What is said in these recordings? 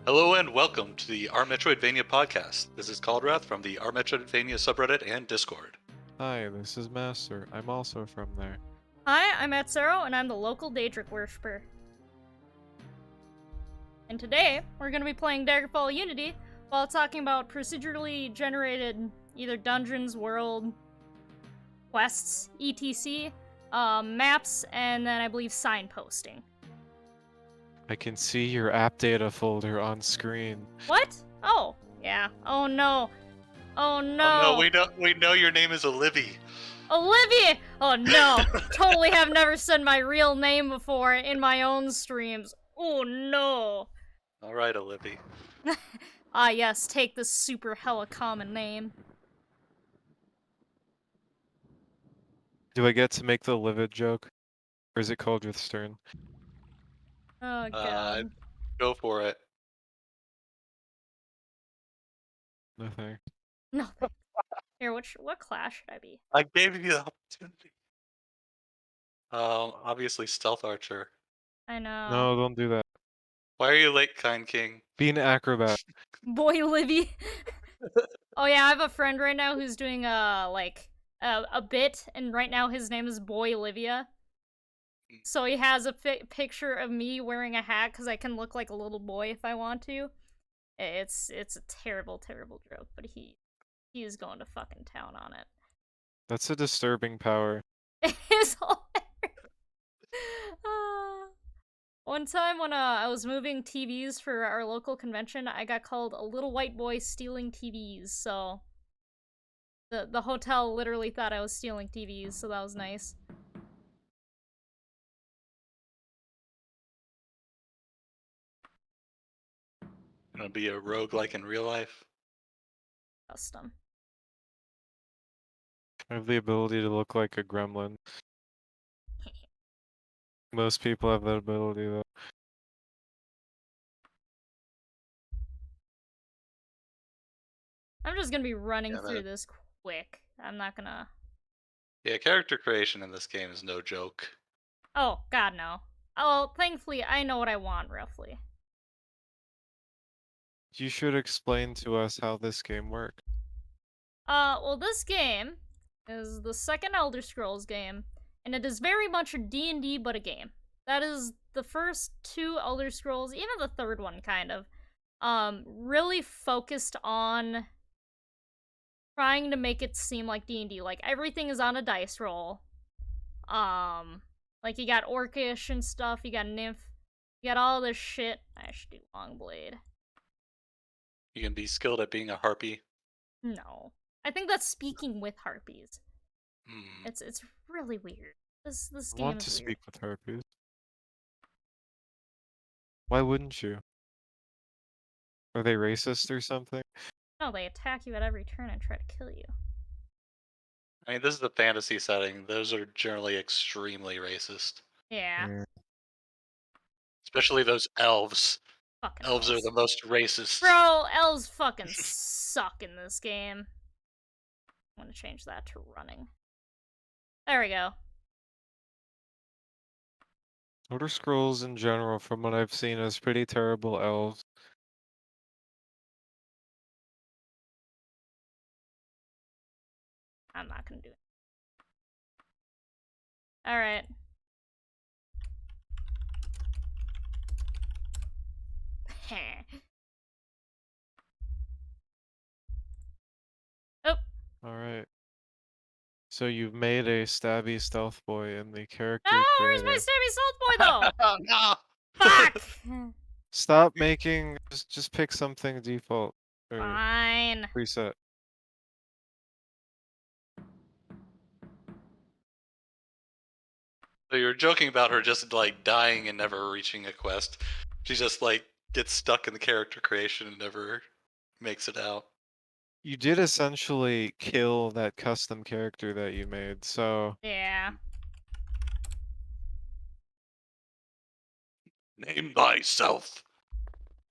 Hello and welcome to the Our Metroidvania podcast. This is Cauldrath from the Our Metroidvania subreddit and Discord. Hi, this is Master. I'm also from there. Hi, I'm Atcero, and I'm the local Daedric worshiper. And today, we're going to be playing Daggerfall Unity while talking about procedurally generated either dungeons, world, quests, etc., maps, and then I believe signposting. I can see your app data folder on screen. What? Oh, yeah. Oh no. Oh no. Oh no, we know your name is Olivia. Olivia! Oh no. Totally have never said my real name before in my own streams. Oh no. Alright, Olivia. Ah yes, take this super hella common name. Do I get to make the livid joke? Or is it Cauldrath's turn? Oh god. Go for it. No thanks. No. Here, what class should I be? I gave you the opportunity. Obviously Stealth Archer. I know. No, don't do that. Why are you late, Kind King? Be an acrobat. Boy Livy. Oh yeah, I have a friend right now who's doing a bit, and right now his name is Boy Livia. So he has a picture of me wearing a hat because I can look like a little boy if I want to. It's a terrible, terrible joke, but he is going to fucking town on it. That's a disturbing power. It is hilarious. One time when I was moving TVs for our local convention, I got called a little white boy stealing TVs, so the hotel literally thought I was stealing TVs, so that was nice. Gonna be a rogue like in real life. Custom. I have the ability to look like a gremlin. Most people have that ability, though. I'm just gonna be running through this quick. I'm not gonna... Yeah, character creation in this game is no joke. Oh, god no. Oh, thankfully, I know what I want, roughly. You should explain to us how this game works. Well, this game is the second Elder Scrolls game, and it is very much a D&D but a game. That is the first two Elder Scrolls, even the third one, kind of, really focused on trying to make it seem like D&D. Like, everything is on a dice roll. Like, you got Orcish and stuff, you got Nymph, you got all this shit. I should do Longblade. You can be skilled at being a harpy. No. I think that's speaking with harpies. Hmm. It's really weird. This I game want is to weird. speak with harpies. Why wouldn't you? Are they racist or something? No, they attack you at every turn and try to kill you. I mean, this is a fantasy setting. Those are generally extremely racist. Yeah. Especially those elves. Fucking Elves are the most racist. Bro, elves fucking suck in this game. I'm gonna change that to running. There we go. Elder Scrolls in general, from what I've seen, is pretty terrible elves. I'm not gonna do it. Alright. Oh. Alright. So you've made a stabby stealth boy in the character Where's my stabby stealth boy though? Oh no! Fuck! Stop making, just pick something default. Or Fine. preset. So you were joking about her just like dying and never reaching a quest. She just like gets stuck in the character creation and never makes it out. You did essentially kill that custom character that you made, so... Yeah. Name thyself.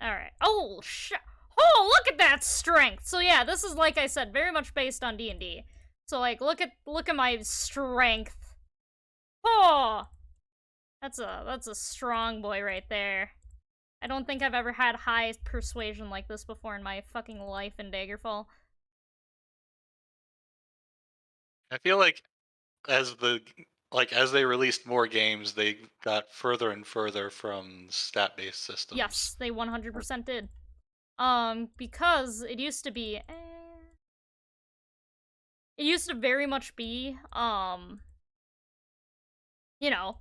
Alright. Oh, shit. Oh, look at that strength! So yeah, this is, like I said, very much based on D&D. So, like, look at my strength. Oh! That's a strong boy right there. I don't think I've ever had high persuasion like this before in my fucking life in Daggerfall. I feel like as they released more games, they got further and further from stat-based systems. Yes, they 100% did. Because it used to be, it used to very much be, you know,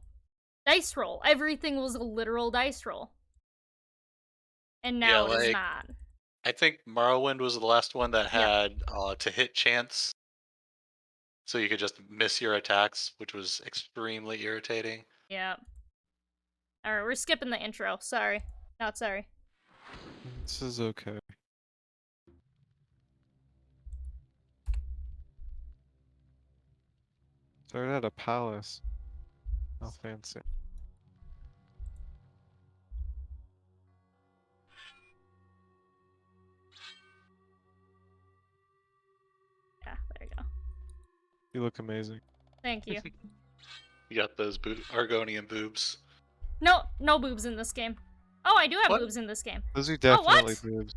dice roll. Everything was a literal dice roll. And now it is not. I think Morrowind was the last one that had to hit chance. So you could just miss your attacks, which was extremely irritating. Yeah. Alright, we're skipping the intro. Sorry. Not sorry. This is okay. Started at a palace. How fancy. Yeah, there you go. You look amazing. Thank you. You got those Argonian boobs. No boobs in this game. Oh, I do have What? boobs in this game. Those are definitely what? boobs.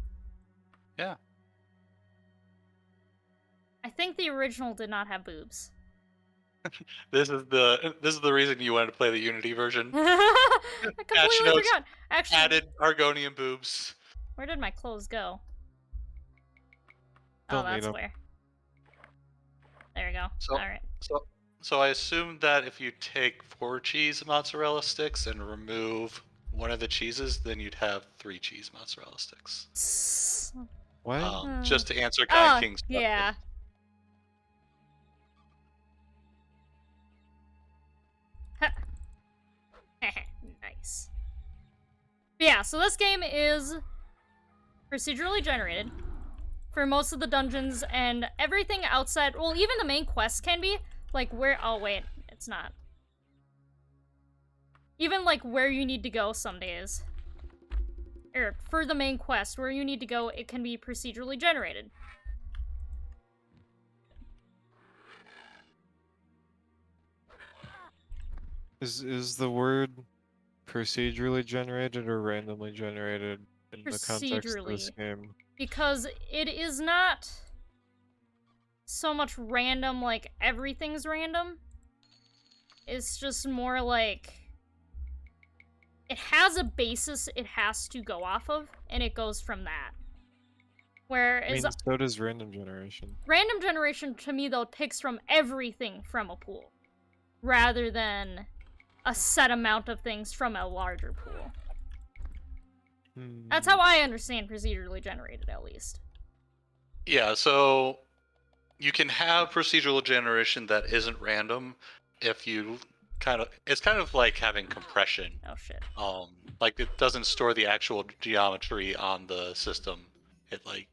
Yeah. I think the original did not have boobs. This is the reason you wanted to play the Unity version. I completely notes, forgot. Actually, Added Argonian boobs. where did my clothes go? Don't Oh, need that's 'em. where. There we go. Alright. So I assume that if you take 4 cheese mozzarella sticks and remove one of the cheeses, then you'd have 3 cheese mozzarella sticks. What? Just to answer Kind King's question. Yeah. Nice. Yeah, so this game is procedurally generated for most of the dungeons, and everything outside, well, even the main quests can be, like, where, oh wait, it's not. Even, like, where you need to go some days. Or, for the main quest, where you need to go, it can be procedurally generated. Is the word procedurally generated or randomly generated in the context of this game? Because it is not so much random, like everything's random. It's just more like it has a basis it has to go off of, and it goes from that. Whereas I mean, so does random generation. Random generation, to me, though, picks from everything from a pool, rather than a set amount of things from a larger pool. That's how I understand procedurally generated, at least. Yeah, so you can have procedural generation that isn't random if you it's kind of like having compression. Oh shit. Like it doesn't store the actual geometry on the system. It like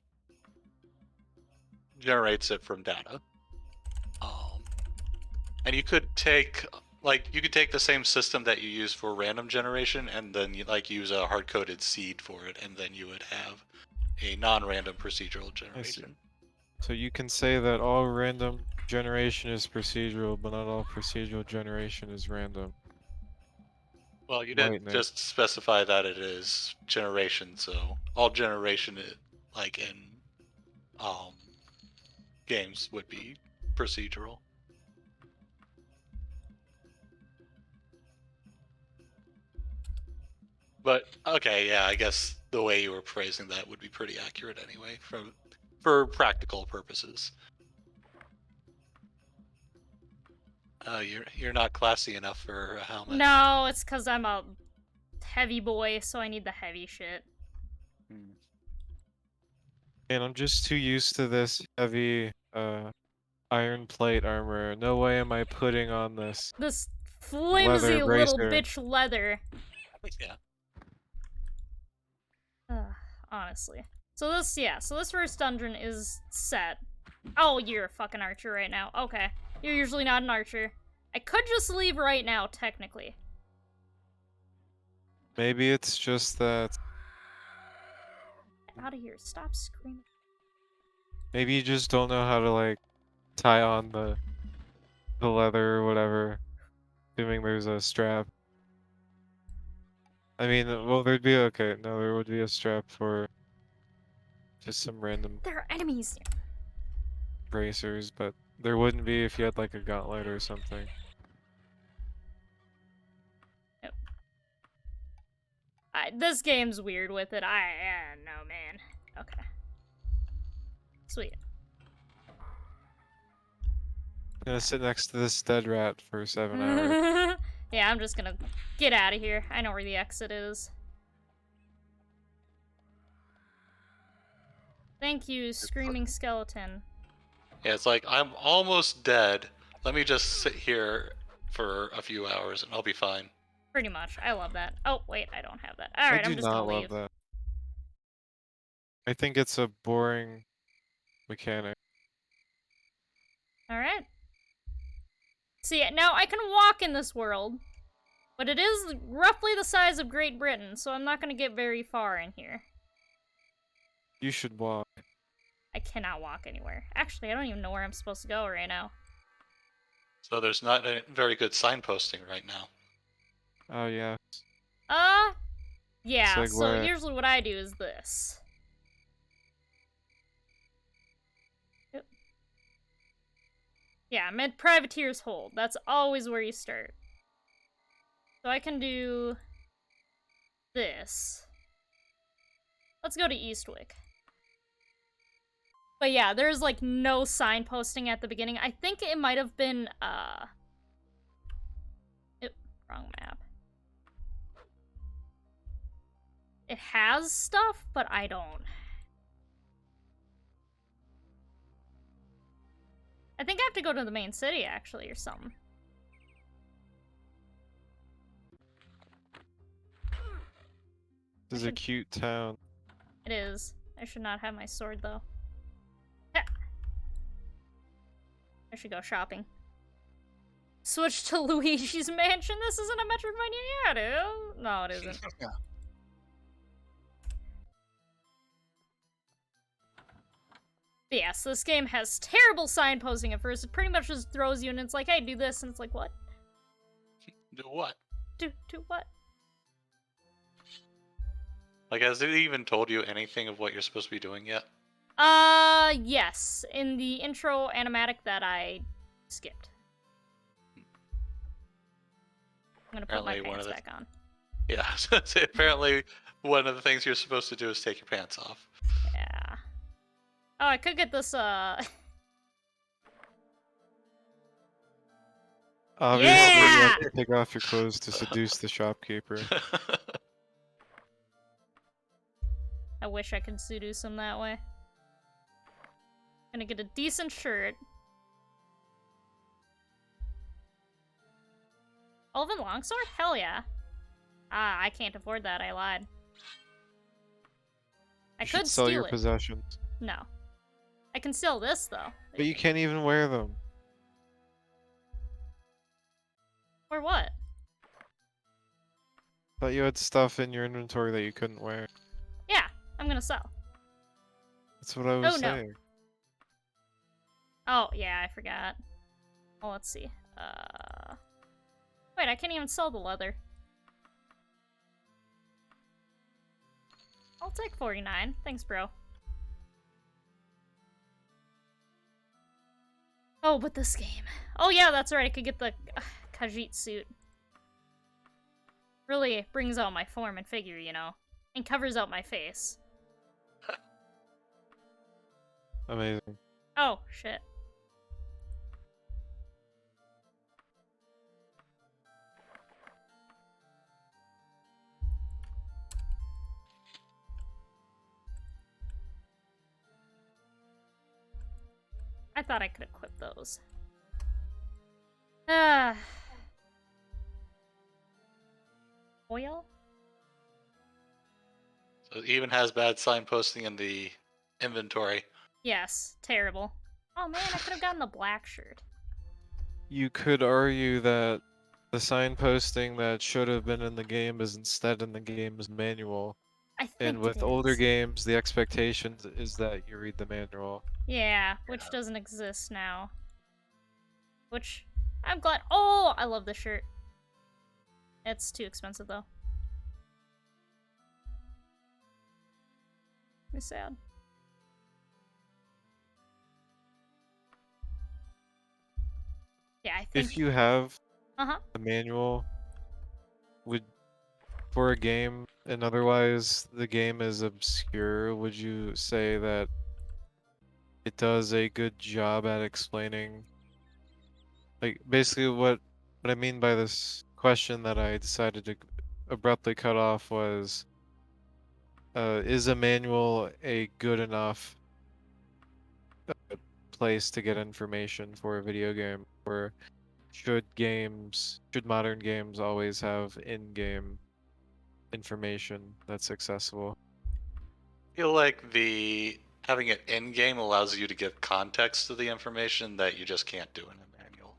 generates it from data. And you could take the same system that you use for random generation and then you use a hard-coded seed for it, and then you would have a non-random procedural generation. So you can say that all random generation is procedural, but not all procedural generation is random. Well, you didn't just specify that it is generation, so all generation in games would be procedural. But okay, yeah, I guess the way you were phrasing that would be pretty accurate anyway, for practical purposes. You're not classy enough for a helmet. No, it's because I'm a heavy boy, so I need the heavy shit. And I'm just too used to this heavy iron plate armor. No way am I putting on this flimsy little bracer. bitch leather. Yeah. Honestly. So this first dungeon is set. Oh, you're a fucking archer right now. Okay. You're usually not an archer. I could just leave right now, technically. Maybe it's just that... Get out of here. Stop screaming. Maybe you just don't know how to, like, tie on the leather or whatever. Assuming there's a strap. I mean, well, there'd be okay. No, there would be a strap for just some random There are enemies. bracers, but there wouldn't be if you had like a gauntlet or something. This game's weird with it. I don't know, man. Okay. Sweet. I'm gonna sit next to this dead rat for 7 hours. Yeah, I'm just gonna get out of here. I know where the exit is. Thank you, Screaming Skeleton. Yeah, it's like, I'm almost dead. Let me just sit here for a few hours and I'll be fine. Pretty much. I love that. Oh, wait, I don't have that. I Alright, do I'm just not gonna love leave. that. I think it's a boring mechanic. Alright. See, now I can walk in this world, but it is roughly the size of Great Britain, so I'm not gonna get very far in here. You should walk. I cannot walk anywhere. Actually, I don't even know where I'm supposed to go right now. So there's not a very good signposting right now. Oh yeah. Yeah, like so where- usually what I do is this. Yep. Yeah, Privateer's Hold. That's always where you start. So I can do this. Let's go to Eastwick. But yeah, there's like no signposting at the beginning. I think it might have been, wrong map. It has stuff, but I don't. I think I have to go to the main city, actually, or something. This is a cute town. It is. I should not have my sword, though. I should go shopping. Switch to Luigi's Mansion? This isn't a Metroidvania yet, ew. No, it isn't. Yeah. But yes, this game has terrible signposting at first. It pretty much just throws you and it's like, hey, do this, and it's like, what? Do what? Do what? Like, has it even told you anything of what you're supposed to be doing yet? Yes. In the intro animatic that I skipped. I'm gonna put my Apparently one pants of the- back on. Yeah, so apparently one of the things you're supposed to do is take your pants off. Yeah. Oh, I could get this, Obviously, you Yeah! have to take off your clothes to seduce the shopkeeper. I wish I could seduce him that way. Gonna get a decent shirt. Elven longsword? Hell yeah. Ah, I can't afford that, I lied. I You could should sell steal your it. possessions. No. I can steal this, though. But you can't even wear them. Or what? Thought you had stuff in your inventory that you couldn't wear. Yeah, I'm gonna sell. That's what I was Oh, no. saying. Oh, yeah, I forgot. Well, let's see. Wait, I can't even sell the leather. I'll take 49. Thanks, bro. Oh, but this game. Oh, yeah, that's right. I could get the Khajiit suit. Really brings out my form and figure, you know? And covers out my face. Amazing. Oh, shit. I thought I could equip those. Oil? So it even has bad signposting in the inventory. Yes, terrible. Oh man, I could have gotten the black shirt. You could argue that the signposting that should have been in the game is instead in the game's manual. I think And with it older is. games, the expectation is that you read the manual. Yeah, which doesn't exist now. Which, I'm glad. Oh, I love this shirt. It's too expensive though. me sad. Yeah, I think. If you have Uh-huh. a manual, would for a game, and otherwise the game is obscure, would you say that it does a good job at explaining, like, basically what I mean by this question that I decided to abruptly cut off was, is a manual a good enough place to get information for a video game, or should modern games always have in-game information that's accessible? I feel like the having it in game allows you to give context to the information that you just can't do in a manual.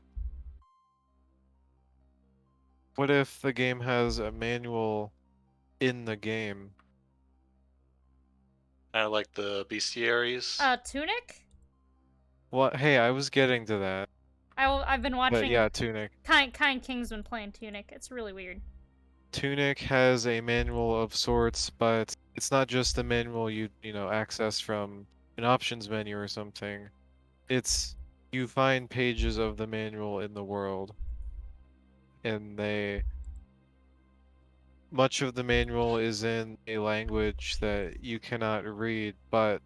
What if the game has a manual in the game? Kind of like the bestiaries. Tunic? Well, hey, I was getting to that. I've been But watching. yeah, Tunic. Kind King's been playing Tunic. It's really weird. Tunic has a manual of sorts, but it's not just a manual you know access from an options menu or something. It's you find pages of the manual in the world, and much of the manual is in a language that you cannot read, but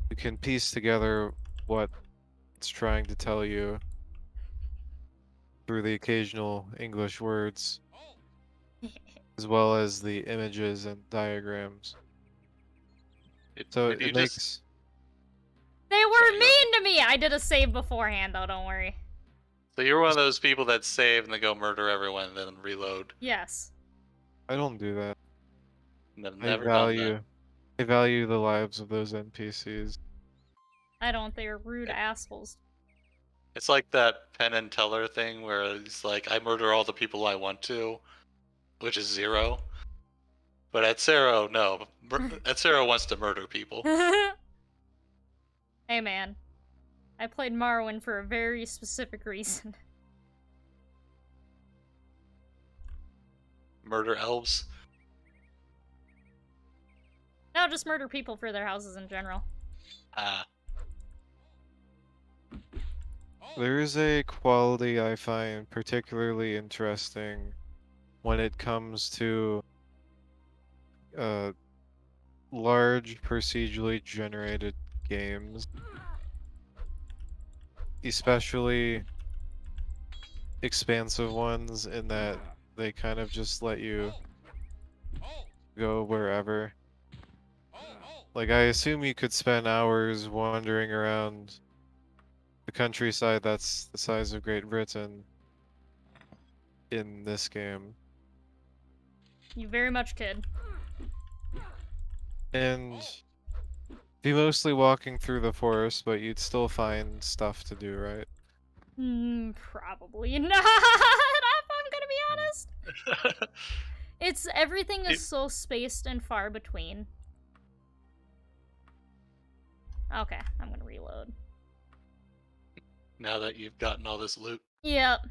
you can piece together what it's trying to tell you through the occasional English words, as well as the images and diagrams. So If you it just makes They were Sorry, go mean to me! I did a save beforehand, though, don't worry. so you're one of those people that save and then go murder everyone and then reload. Yes. I don't do that. And I've I never done that. value the lives of those NPCs. I don't. They're rude assholes. It's like that Penn and Teller thing where it's like I murder all the people I want to, which is 0. But Atcero, no. Atcero wants to murder people. Hey, man. I played Morrowind for a very specific reason. Murder elves. No, just murder people for their houses in general. There is a quality I find particularly interesting when it comes to large procedurally generated games, especially expansive ones, in that they kind of just let you go wherever. Like, I assume you could spend hours wandering around the countryside that's the size of Great Britain in this game. You very much could. And be mostly walking through the forest, but you'd still find stuff to do, right? Probably not, if I'm gonna be honest. Everything is so spaced and far between. Okay, I'm gonna reload. Now that you've gotten all this loot. Yep.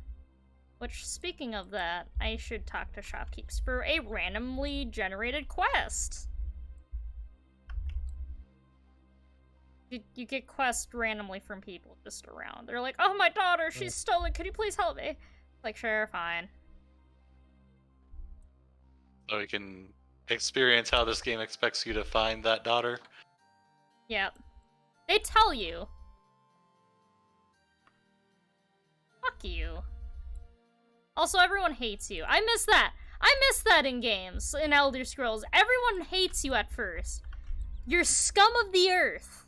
Which, speaking of that, I should talk to shopkeepers for a randomly generated quest. You get quests randomly from people just around. They're like, oh, my daughter, she's stolen. Could you please help me? Like, sure, fine. So you can experience how this game expects you to find that daughter. Yep. They tell you. Fuck you. Also, everyone hates you. I miss that. I miss that in games, in Elder Scrolls. Everyone hates you at first. You're scum of the earth.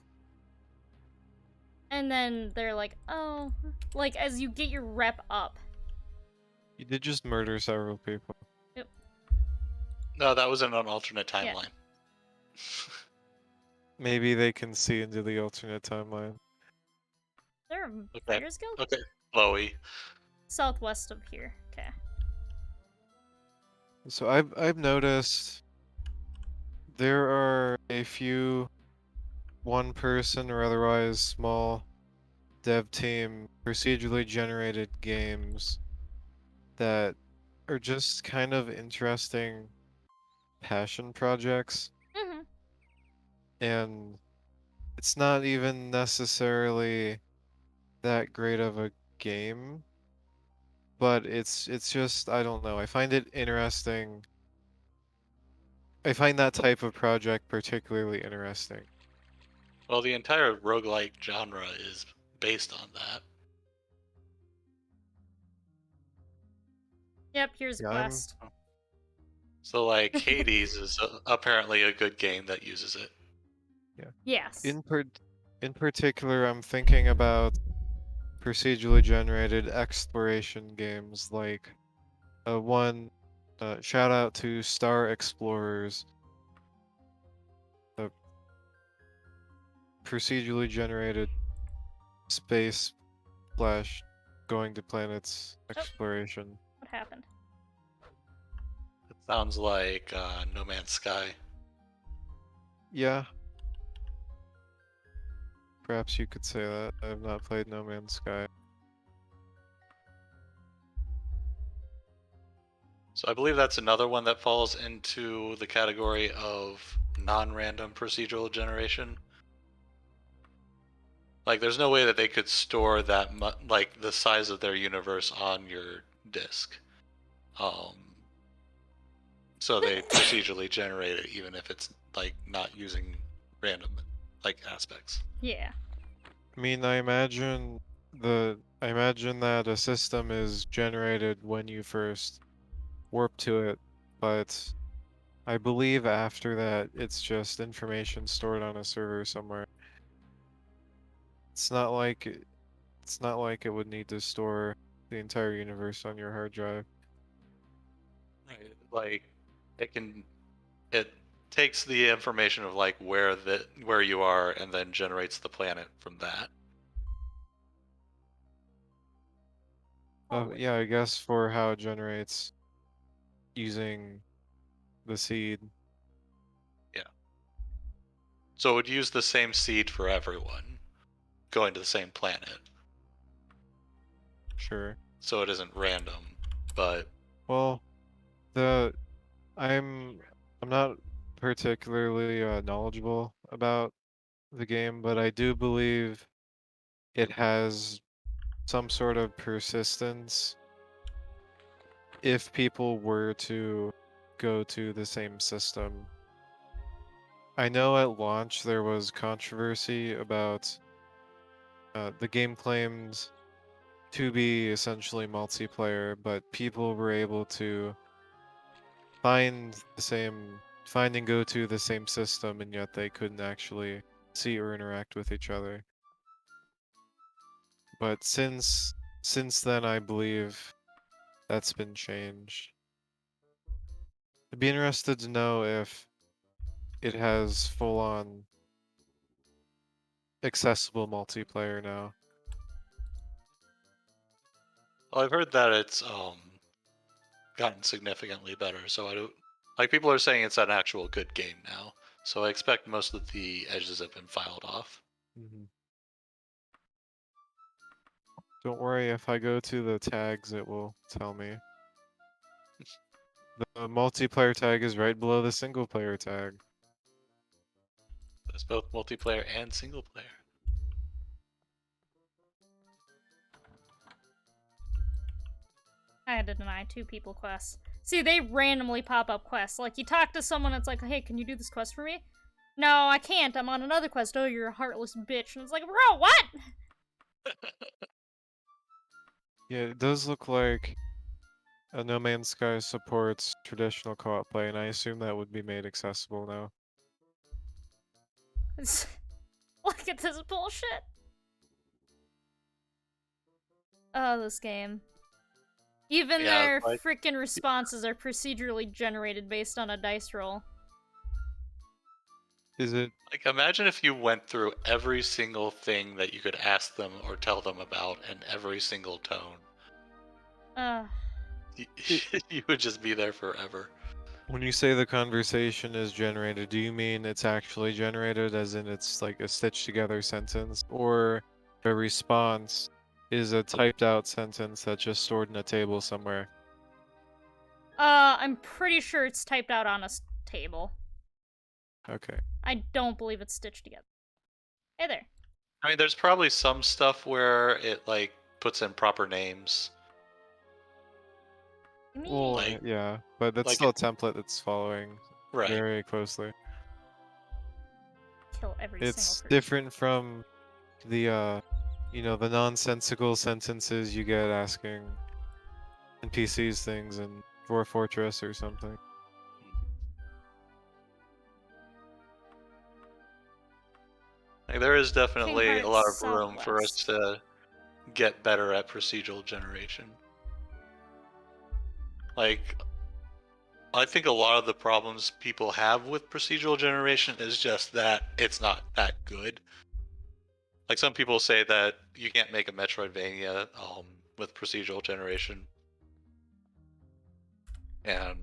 And then they're like, oh, like, as you get your rep up. You did just murder several people. Yep. No, that was in an alternate timeline. Maybe they can see into the alternate timeline. There are Fighters Guild? Okay, Chloe. Southwest of here. Okay. So I've noticed there are a few one-person or otherwise small dev team procedurally generated games that are just kind of interesting passion projects. Mm-hmm. and it's not even necessarily that great of a game, but it's just, I don't know. I find it interesting. I find that type of project particularly interesting. Well, the entire roguelike genre is based on that. Yep, here's a Yeah, quest. So, like, Hades is apparently a good game that uses it. Yes. in particular, I'm thinking about procedurally generated exploration games like one shout out to Star Explorers, the procedurally generated space slash going to planets exploration. What happened? It sounds like No Man's Sky. Yeah, perhaps you could say that. I have not played No Man's Sky. So I believe that's another one that falls into the category of non-random procedural generation. Like, there's no way that they could store that like the size of their universe on your disk. So they procedurally generate it, even if it's like not using random like aspects. Yeah. I mean, I imagine that a system is generated when you first warp to it, but I believe after that it's just information stored on a server somewhere. It's not like it would need to store the entire universe on your hard drive. Right. Like, it takes the information of like where you are and then generates the planet from that. Yeah, I guess for how it generates using the seed. Yeah. So it would use the same seed for everyone going to the same planet. Sure. So it isn't random, but Well, the I'm I'm not particularly knowledgeable about the game, but I do believe it has some sort of persistence if people were to go to the same system. I know at launch there was controversy about the game claimed to be essentially multiplayer, but people were able to find and go to the same system, and yet they couldn't actually see or interact with each other. But since then, I believe that's been changed. I'd be interested to know if it has full-on accessible multiplayer now. well, I've heard that it's gotten significantly better. So I don't like people are saying it's an actual good game now. So I expect most of the edges have been filed off. Don't worry, if I go to the tags, it will tell me. The multiplayer tag is right below the single player tag. There's both multiplayer and single player. I had to deny 2 people quests. See, they randomly pop up quests. Like, you talk to someone, it's like, hey, can you do this quest for me? No, I can't. I'm on another quest. Oh, you're a heartless bitch. And it's like, bro, what? Yeah, it does look like No Man's Sky supports traditional co-op play, and I assume that would be made accessible now. Look at this bullshit. Oh, this game. Even their freaking responses are procedurally generated based on a dice roll. Is it? Like, imagine if you went through every single thing that you could ask them or tell them about in every single tone. You would just be there forever. When you say the conversation is generated, do you mean it's actually generated as in it's like a stitched together sentence, or the response is a typed out sentence that's just stored in a table somewhere? I'm pretty sure it's typed out on a table. Okay. I don't believe it's stitched together. Hey there. I mean, there's probably some stuff where it like puts in proper names. Well, Like- yeah, but that's like still a template that's following Right. very closely. Kill every It's single person. different from the the nonsensical sentences you get asking NPCs things in Dwarf Fortress or something. Like, there is definitely a lot Hearts of room for us Southwest. to get better at procedural generation. Like, I think a lot of the problems people have with procedural generation is just that it's not that good. Like, some people say that you can't make a Metroidvania with procedural generation. And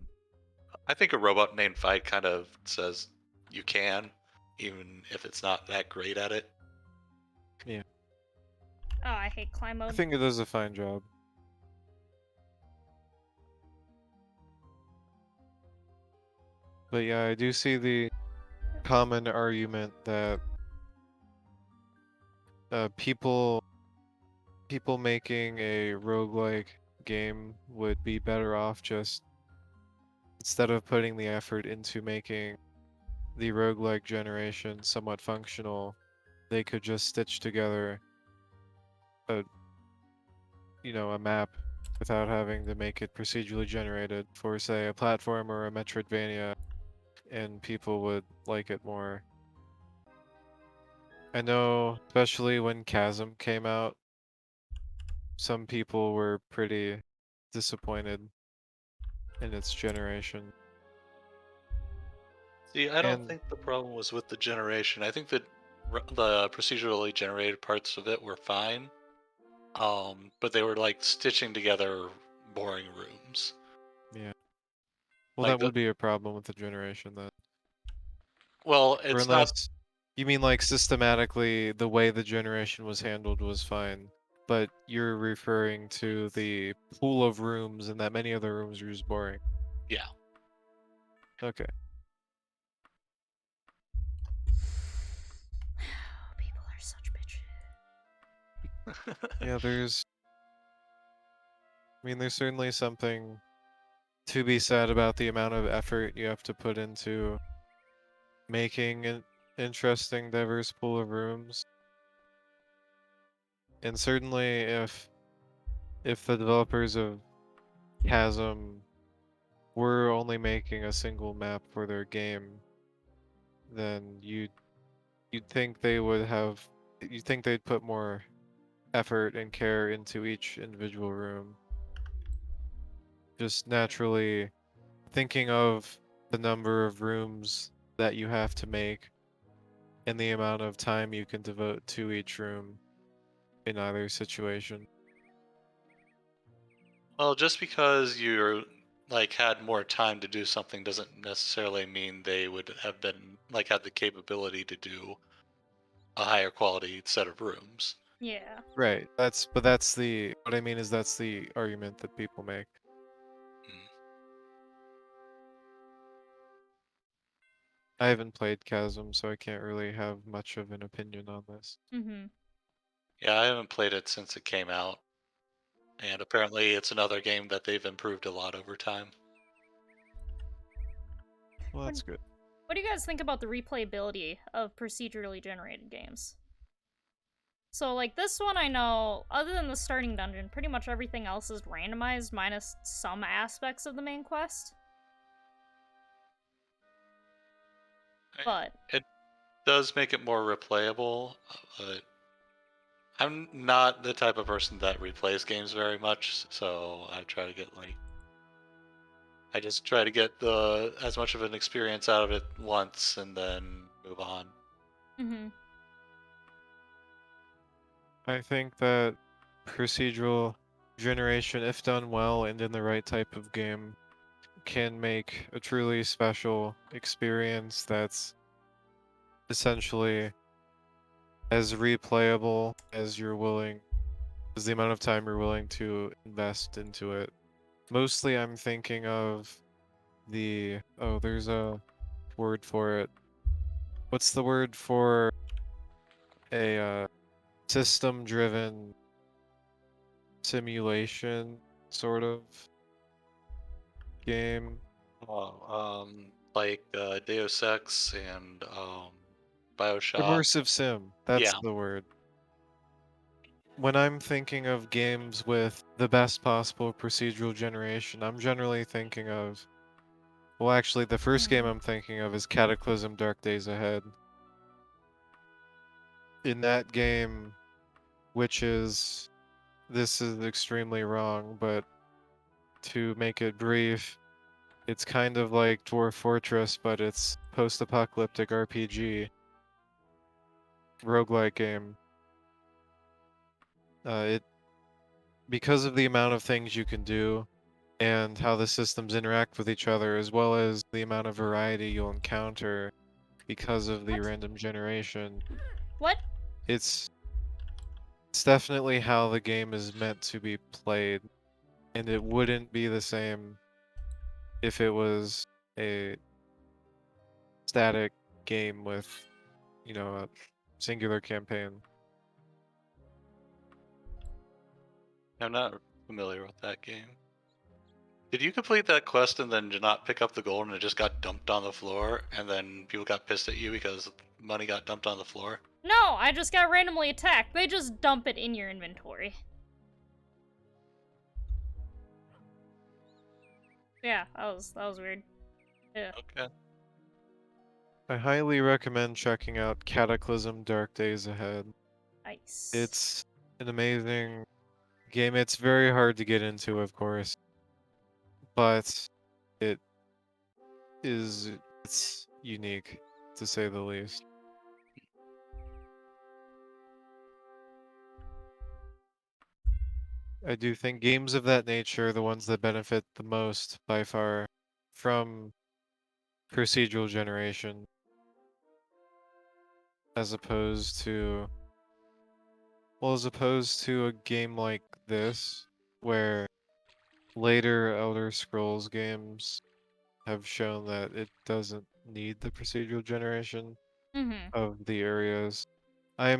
I think a Robot Named Fight kind of says you can, even if it's not that great at it. Oh, I hate climb I mode. think it does a fine job. But yeah, I do see the common argument that people making a roguelike game would be better off just instead of putting the effort into making the roguelike generation somewhat functional, they could just stitch together a a map without having to make it procedurally generated for say a platform or a Metroidvania, and people would like it more. I know, especially when Chasm came out, some people were pretty disappointed in its generation. See, I don't And think the problem was with the generation. I think that the procedurally generated parts of it were fine. But they were like stitching together boring rooms. yeah, well, Like that would be a problem with the generation then. well, Or it's not. unless you mean like systematically the way the generation was handled was fine, but you're referring to the pool of rooms and that many other rooms are just boring. Yeah. Okay. People are such bitches. Yeah, there's certainly something to be said about the amount of effort you have to put into making an interesting, diverse pool of rooms. And certainly if the developers of Chasm were only making a single map for their game, then you'd think they'd put more effort and care into each individual room. Just naturally thinking of the number of rooms that you have to make and the amount of time you can devote to each room in either situation. Well, just because you're like had more time to do something doesn't necessarily mean they would have been like had the capability to do a higher quality set of rooms. Yeah. Right. What I mean is that's the argument that people make. Mm. I haven't played Chasm, so I can't really have much of an opinion on this. Mm-hmm. Yeah, I haven't played it since it came out, and apparently it's another game that they've improved a lot over time. Well, that's good. What do you guys think about the replayability of procedurally generated games? So, like, this one I know, other than the starting dungeon, pretty much everything else is randomized, minus some aspects of the main quest. But It does make it more replayable, but I'm not the type of person that replays games very much, so I just try to get the as much of an experience out of it once and then move on. mm-hmm. I think that procedural generation, if done well and in the right type of game, can make a truly special experience that's essentially as replayable as as the amount of time you're willing to invest into it. Mostly I'm thinking of there's a word for it. what's the word for a system-driven simulation sort of game? Like Deus Ex and Bioshock. Immersive sim, that's Yeah. the word. When I'm thinking of games with the best possible procedural generation, I'm generally thinking of... Well, actually, the first game I'm thinking of is Cataclysm Dark Days Ahead. In that game, which is... This is extremely wrong, but to make it brief, it's kind of like Dwarf Fortress, but it's post-apocalyptic RPG. Roguelike game. Because of the amount of things you can do, and how the systems interact with each other, as well as the amount of variety you'll encounter because of the random generation. What? It's definitely how the game is meant to be played, and it wouldn't be the same if it was a static game with, you know, a singular campaign. I'm not familiar with that game. Did you complete that quest and then not pick up the gold and it just got dumped on the floor and then people got pissed at you because money got dumped on the floor? No, I just got randomly attacked. They just dump it in your inventory. Yeah, that was weird. Yeah. Okay. I highly recommend checking out Cataclysm Dark Days Ahead. Nice. It's an amazing game. It's very hard to get into, of course, but it's unique, to say the least. I do think games of that nature are the ones that benefit the most, by far, from procedural generation, as opposed to a game like this, where later Elder Scrolls games have shown that it doesn't need the procedural generation of the areas. I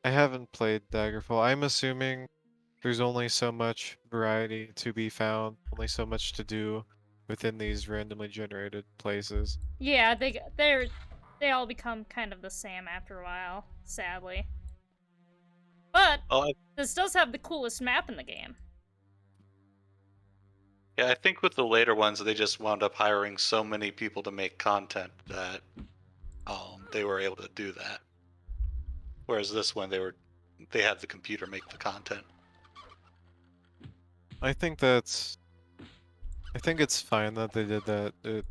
haven't played Daggerfall. I'm assuming there's only so much variety to be found, only so much to do within these randomly generated places. Yeah, they all become kind of the same after a while, sadly. But Oh, this does have the coolest map in the game. yeah, I think with the later ones, they just wound up hiring so many people to make content that they were able to do that. Whereas this one, they had the computer make the content. I think it's fine that they did that.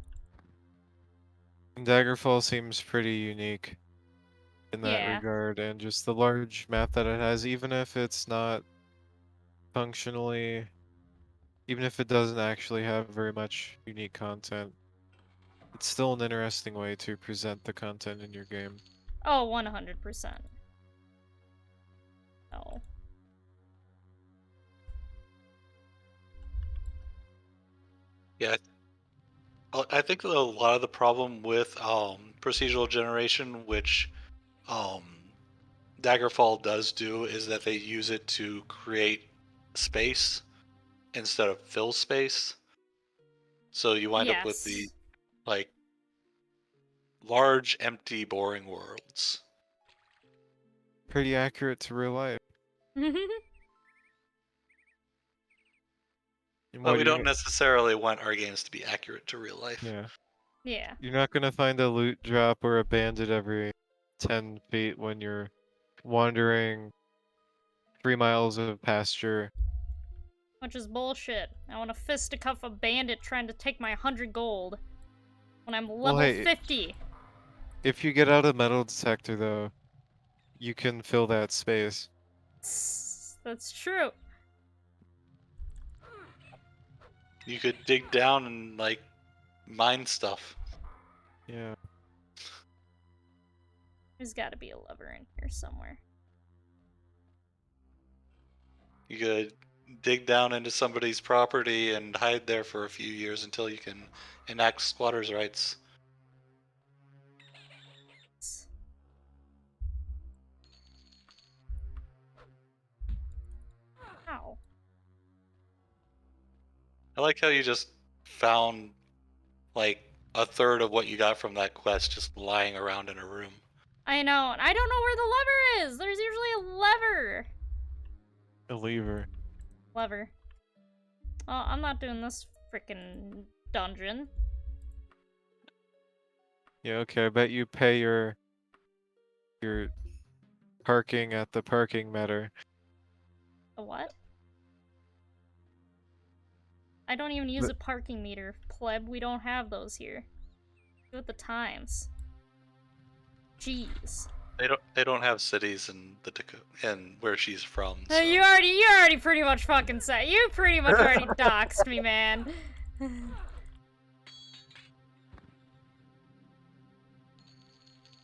Daggerfall seems pretty unique in that Yeah. regard, and just the large map that it has, even if it's not functionally, even if it doesn't actually have very much unique content, it's still an interesting way to present the content in your game. Oh, 100%. Oh. Yeah, I think that a lot of the problem with procedural generation, which Daggerfall does do, is that they use it to create space instead of fill space. So you wind up with the like large, empty, boring worlds. Pretty accurate to real life. But we don't necessarily want our games to be accurate to real life. Yeah. Yeah. You're not gonna find a loot drop or a bandit every 10 feet when you're wandering 3 miles of pasture. Which is bullshit. I want to fisticuff a bandit trying to take my 100 gold when I'm level Well, hey, 50. If you get out a metal detector, though, you can fill that space. That's true. You could dig down and like mine stuff. Yeah. There's got to be a lever in here somewhere. You could dig down into somebody's property and hide there for a few years until you can enact squatters' rights. I like how you just found like a third of what you got from that quest just lying around in a room. I know, and I don't know where the lever is. There's usually a lever. A lever. Lever. Oh, I'm not doing this freaking dungeon. Yeah, okay, I bet you pay your parking at the parking meter. A what? I don't even use a parking meter, pleb. We don't have those here. Do it the times. Jeez. They don't have cities in the in where she's from. So. You already pretty much fucking said. You pretty much already doxed me, man.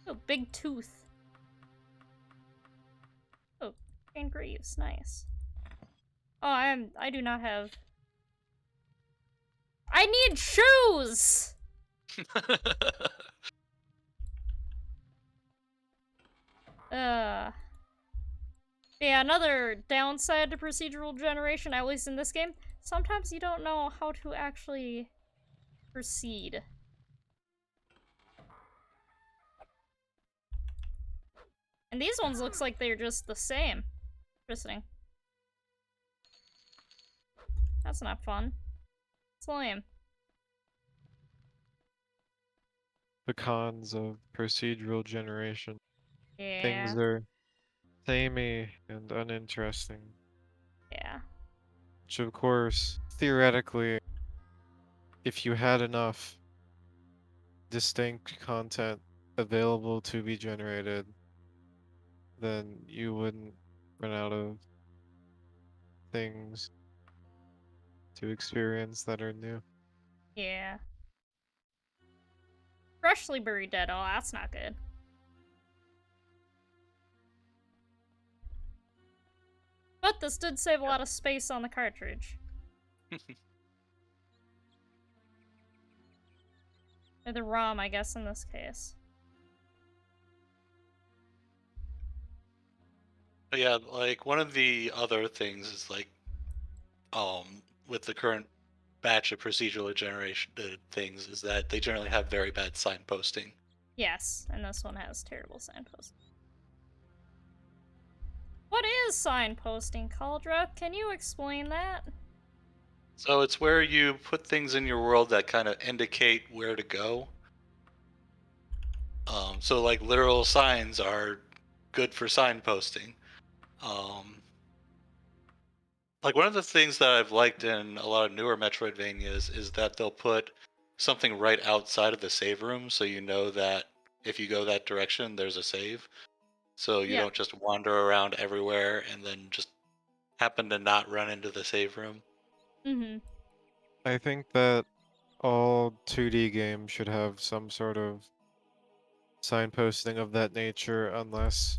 Oh, big tooth. Oh, and Greaves, nice. Oh, I do not have. I need shoes. Yeah, another downside to procedural generation, at least in this game, sometimes you don't know how to actually proceed. And these ones looks like they're just the same. Interesting. That's not fun. It's lame. The cons of procedural generation. Yeah. Things are samey and uninteresting. Yeah. Which, of course, theoretically, if you had enough distinct content available to be generated, then you wouldn't run out of things to experience that are new. Yeah. Freshly buried dead. Oh, that's not good. But this did save a lot of space on the cartridge. Or the ROM, I guess, in this case. But yeah, like one of the other things is like, with the current batch of procedural generation things is that they generally have very bad signposting. Yes, and this one has terrible signposting. What is signposting, Cauldrath? Can you explain that? So it's where you put things in your world that kind of indicate where to go. So like literal signs are good for signposting. Like one of the things that I've liked in a lot of newer Metroidvanias is that they'll put something right outside of the save room, so you know that if you go that direction, there's a save. So you don't just wander around everywhere and then just happen to not run into the save room. Mm-hmm. I think that all 2D games should have some sort of signposting of that nature unless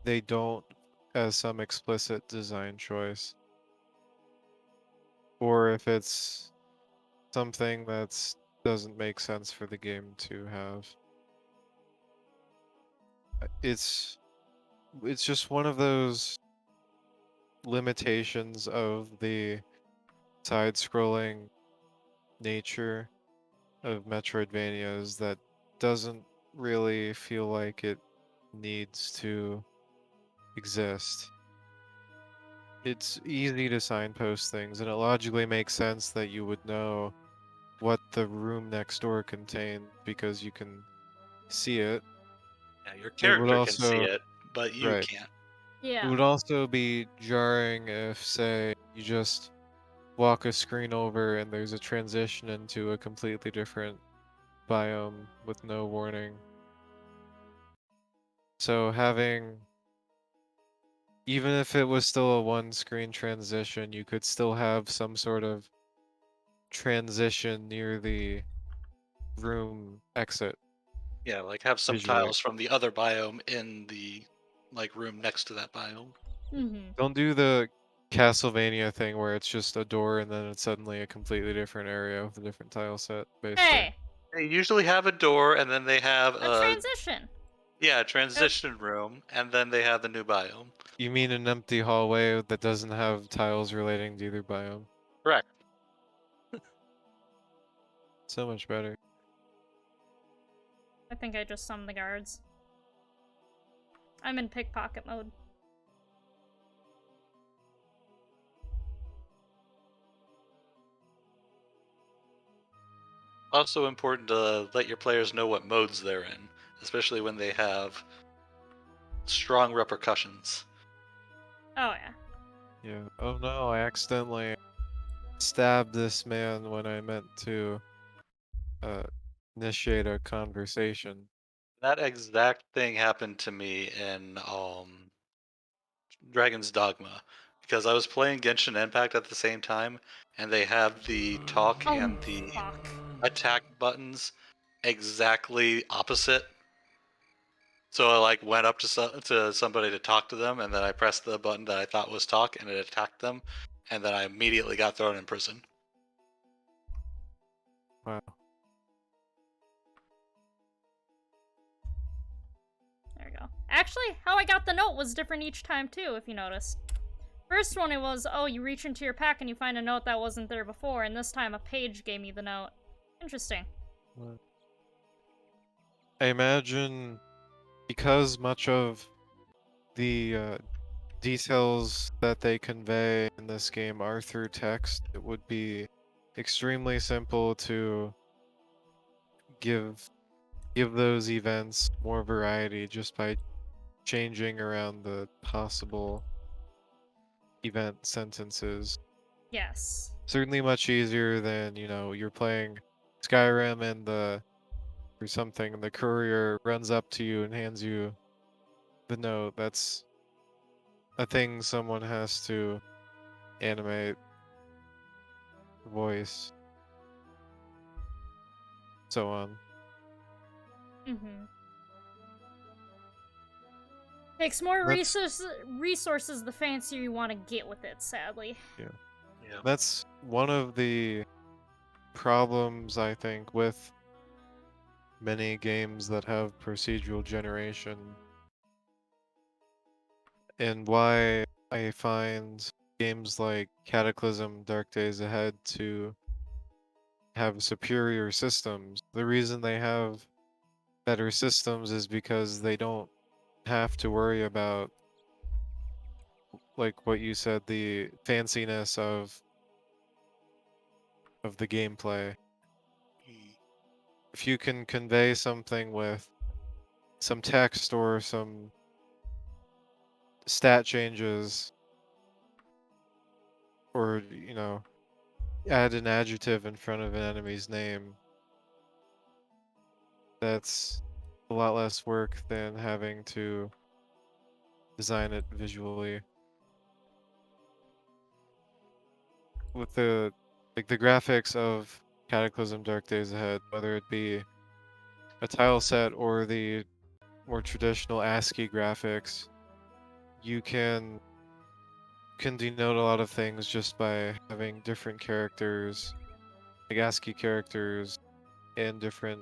they don't as some explicit design choice. Or if it's something that doesn't make sense for the game to have. It's just one of those limitations of the side-scrolling nature of Metroidvanias that doesn't really feel like it needs to exist. It's easy to signpost things, and it logically makes sense that you would know what the room next door contained because you can see it. Yeah, your It would character can see also, it, but you right. can't. It Yeah. would also be jarring if, say, you just walk a screen over and there's a transition into a completely different biome with no warning. So having, even if it was still a one-screen transition, you could still have some sort of transition near the room exit. Yeah, like have some Visually. tiles from the other biome in the like room next to that biome. Mm-hmm. Don't do the Castlevania thing where it's just a door and then it's suddenly a completely different area with a different tile set, basically. Hey! They usually have a door, and then they have A transition! a transition room, and then they have the new biome. You mean an empty hallway that doesn't have tiles relating to either biome? Correct. So much better. I think I just summoned the guards. I'm in pickpocket mode. Also important to let your players know what modes they're in, especially when they have strong repercussions. Oh yeah. Yeah. Oh no, I accidentally stabbed this man when I meant to uh, initiate a conversation. That exact thing happened to me in Dragon's Dogma, because I was playing Genshin Impact at the same time, and they have the talk Oh and the fuck. attack buttons exactly opposite. So I like went up to somebody to talk to them, and then I pressed the button that I thought was talk, and it attacked them, and then I immediately got thrown in prison. Wow. There we go. Actually, how I got the note was different each time too, if you noticed. First one it was, oh, you reach into your pack and you find a note that wasn't there before, and this time a page gave me the note. Interesting. What? I imagine because much of the details that they convey in this game are through text, it would be extremely simple to give those events more variety just by changing around the possible event sentences. Yes. Certainly much easier than, you know, you're playing Skyrim and or something and the courier runs up to you and hands you the note. That's a thing someone has to animate, voice, so on. Mm-hmm. Takes more That's resources the fancier you want to get with it, sadly. Yeah. that's one of the problems I think with many games that have procedural generation, and why I find games like Cataclysm, Dark Days Ahead to have superior systems. The reason they have better systems is because they don't have to worry about, like what you said, the fanciness of the gameplay. If you can convey something with some text or some stat changes, or, you know, add an adjective in front of an enemy's name, that's a lot less work than having to design it visually. With the graphics of Cataclysm Dark Days Ahead, whether it be a tile set or the more traditional ASCII graphics, you can denote a lot of things just by having different characters, like ASCII characters, and different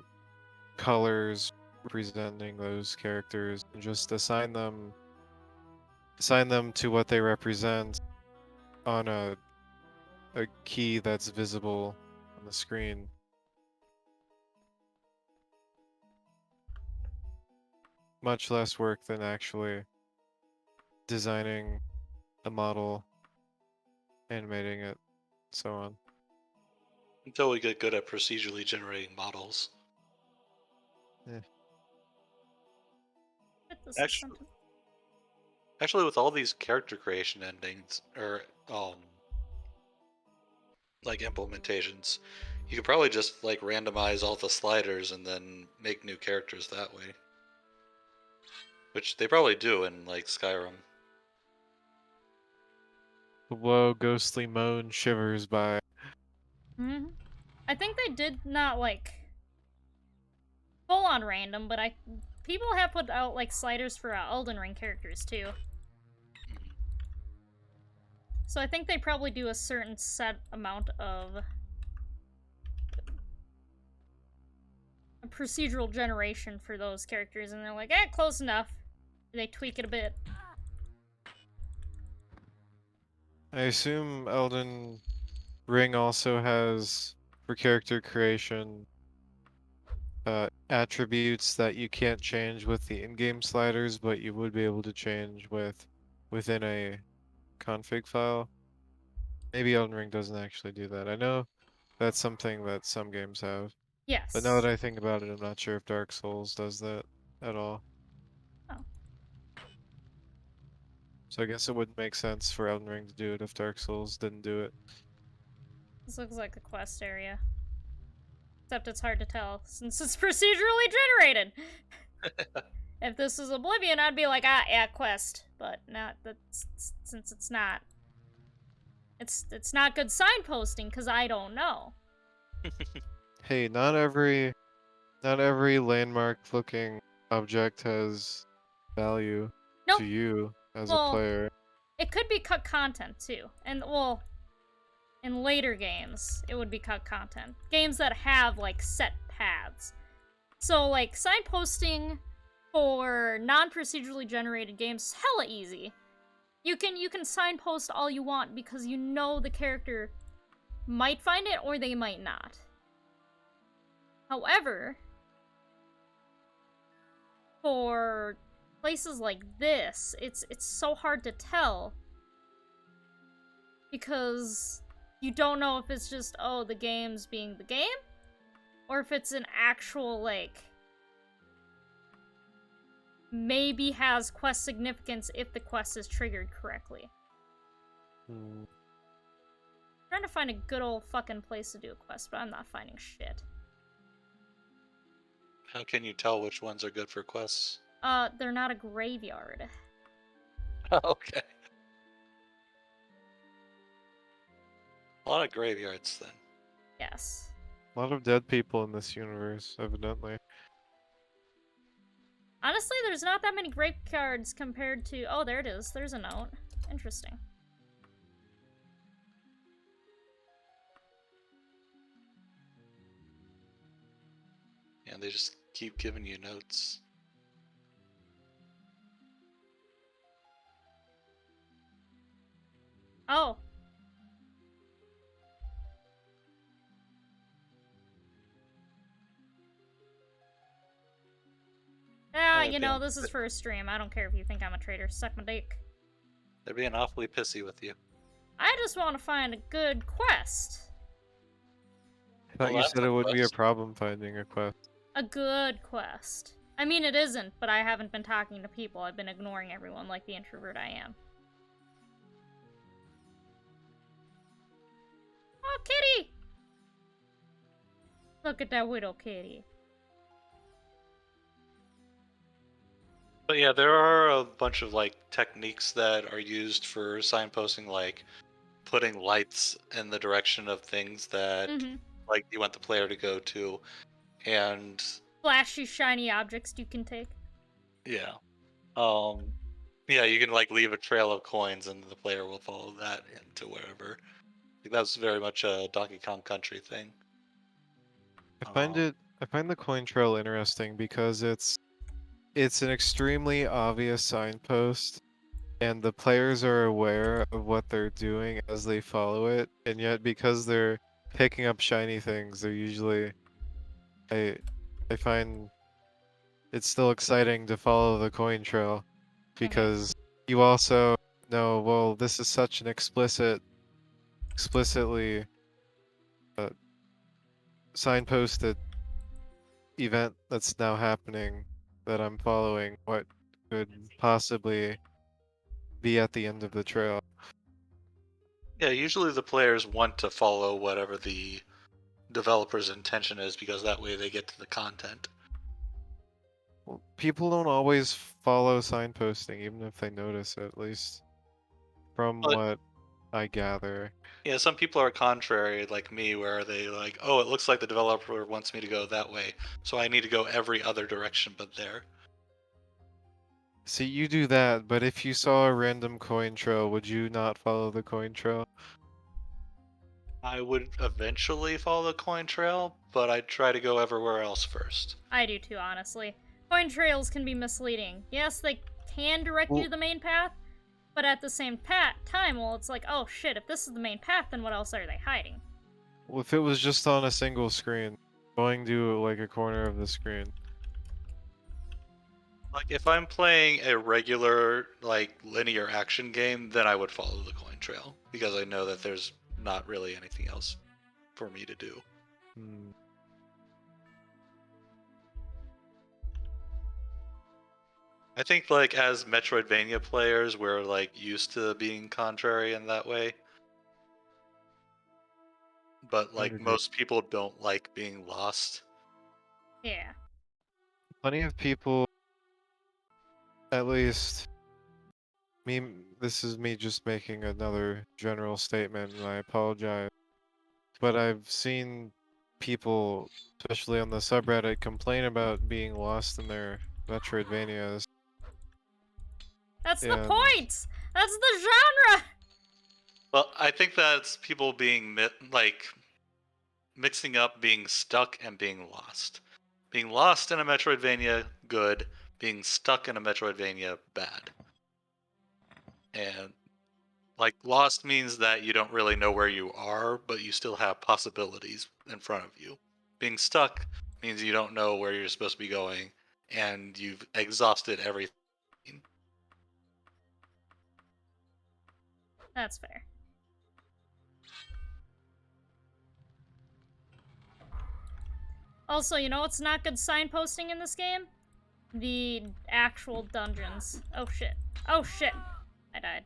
colors representing those characters, and just assign them to what they represent on a key that's visible on the screen. Much less work than actually designing a model, animating it, so on. Until we get good at procedurally generating models. Yeah. This Actually, sentence. actually, with all these character creation endings or like implementations, you could probably just like randomize all the sliders and then make new characters that way. Which they probably do in like Skyrim. The low ghostly moan shivers by. Mm-hmm. I think they did not like full on random, but people have put out like sliders for Elden Ring characters too. So I think they probably do a certain set amount of procedural generation for those characters, and they're like, close enough. They tweak it a bit. I assume Elden Ring also has for character creation, attributes that you can't change with the in-game sliders, but you would be able to change within a config file. Maybe Elden Ring doesn't actually do that. I know that's something that some games have. But now Yes. that I think about it, I'm not sure if Dark Souls does that at all. Oh. So I guess it wouldn't make sense for Elden Ring to do it if Dark Souls didn't do it. This looks like a quest area. Except it's hard to tell since it's procedurally generated. If this is Oblivion, I'd be like, yeah, quest, but not that's since it's not. It's not good signposting because I don't know. Hey, not every landmark-looking object has value Nope. to you as a Well, player. it could be cut content too, and well, in later games, it would be cut content. Games that have like set paths. So like signposting for non-procedurally generated games is hella easy. You can signpost all you want because you know the character might find it or they might not. However, for places like this, it's so hard to tell because you don't know if it's just, oh, the game's being the game, or if it's an actual, like, maybe has quest significance if the quest is triggered correctly. Trying to find a good old fucking place to do a quest, but I'm not finding shit. How can you tell which ones are good for quests? They're not a graveyard. Okay. A lot of graveyards then. Yes. A lot of dead people in this universe, evidently. Honestly, there's not that many graveyards compared to... Oh, there it is. There's a note. Interesting. And they just keep giving you notes. Oh. Yeah, You know, this is for a stream. I don't care if you think I'm a traitor. Suck my dick. They're being awfully pissy with you. I just want to find a good quest. I thought Well, you that's said a it wouldn't be a quest. problem finding a quest. A good quest. I mean, it isn't, but I haven't been talking to people. I've been ignoring everyone like the introvert I am. Oh, kitty! Look at that widow kitty. But yeah, there are a bunch of like techniques that are used for signposting, like putting lights in the direction of things that like you want the player to go to, and Flashy, shiny objects you can take. yeah, yeah, you can like leave a trail of coins, and the player will follow that into wherever. Like, that's very much a Donkey Kong Country thing. I find the coin trail interesting because it's an extremely obvious signpost, and the players are aware of what they're doing as they follow it, and yet because they're picking up shiny things, they're usually I find it's still exciting to follow the coin trail because you also know, well, this is such an explicitly signposted event that's now happening that I'm following what could possibly be at the end of the trail. Yeah, usually the players want to follow whatever the developer's intention is because that way they get to the content. Well, people don't always follow signposting, even if they notice it, at least from what I gather. Yeah, some people are contrary, like me, where they like, oh, it looks like the developer wants me to go that way, so I need to go every other direction but there. See, you do that, but if you saw a random coin trail, would you not follow the coin trail? I would eventually follow the coin trail, but I'd try to go everywhere else first. I do too, honestly. Coin trails can be misleading. Yes, they can direct you to the main path, but at the same time, well, it's like, oh shit, if this is the main path, then what else are they hiding? If it was just on a single screen, going to like a corner of the screen. Like if I'm playing a regular like linear action game, then I would follow the coin trail because I know that there's not really anything else for me to do. Hmm. I think like as Metroidvania players, we're like used to being contrary in that way. But I'd like agree. most people don't like being lost. Yeah. Plenty of people, at least me, this is me just making another general statement, and I apologize. But I've seen people, especially on the subreddit, complain about being lost in their Metroidvanias. That's the And point! That's the genre! Well, I think that's people being like mixing up being stuck and being lost. Being lost in a Metroidvania, good. Being stuck in a Metroidvania, bad. And like lost means that you don't really know where you are, but you still have possibilities in front of you. Being stuck means you don't know where you're supposed to be going and you've exhausted everything. That's fair. Also, you know what's not good signposting in this game? The actual dungeons. Oh shit. Oh shit. I died.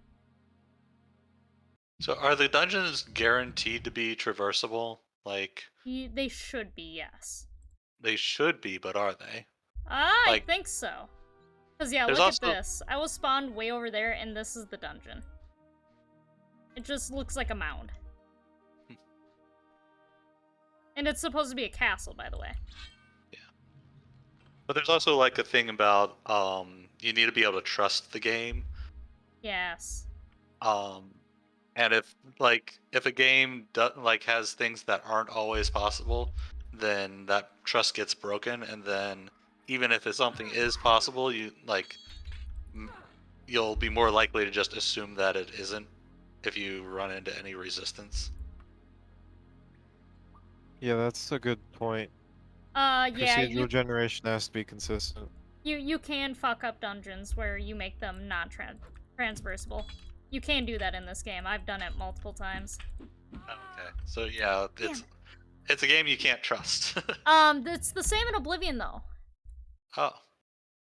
So are the dungeons guaranteed to be traversable? Like They should be, yes. they should be, but are they? I Like think so. Cause yeah, there's look at also this. I was spawned way over there, and this is the dungeon. It just looks like a mound. And it's supposed to be a castle, by the way. but there's also like a thing about you need to be able to trust the game. Yes. Um and if a game like has things that aren't always possible, then that trust gets broken and then even if something is possible, you'll be more likely to just assume that it isn't if you run into any resistance. yeah, that's a good point. Yeah, Procedural generation has to be consistent. you can fuck up dungeons where you make them non-transversable. You can do that in this game. I've done it multiple times. Okay. So yeah, Damn it's a game you can't trust. It's the same in Oblivion though, Oh.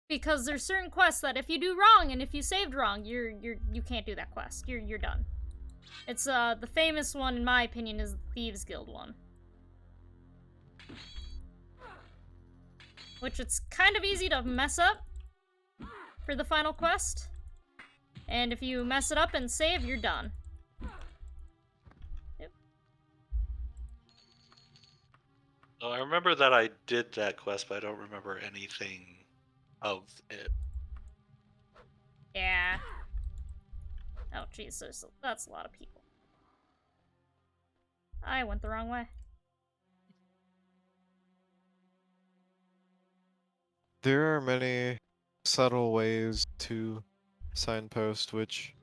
because there's certain quests that if you do wrong and if you saved wrong, you can't do that quest. You're done. It's the famous one in my opinion is the Thieves Guild one. Which it's kind of easy to mess up for the final quest. And if you mess it up and save, you're done. Yep. So I remember that I did that quest, but I don't remember anything of it. Yeah. Oh, jeez, that's a lot of people. I went the wrong way. There are many subtle ways to signpost, which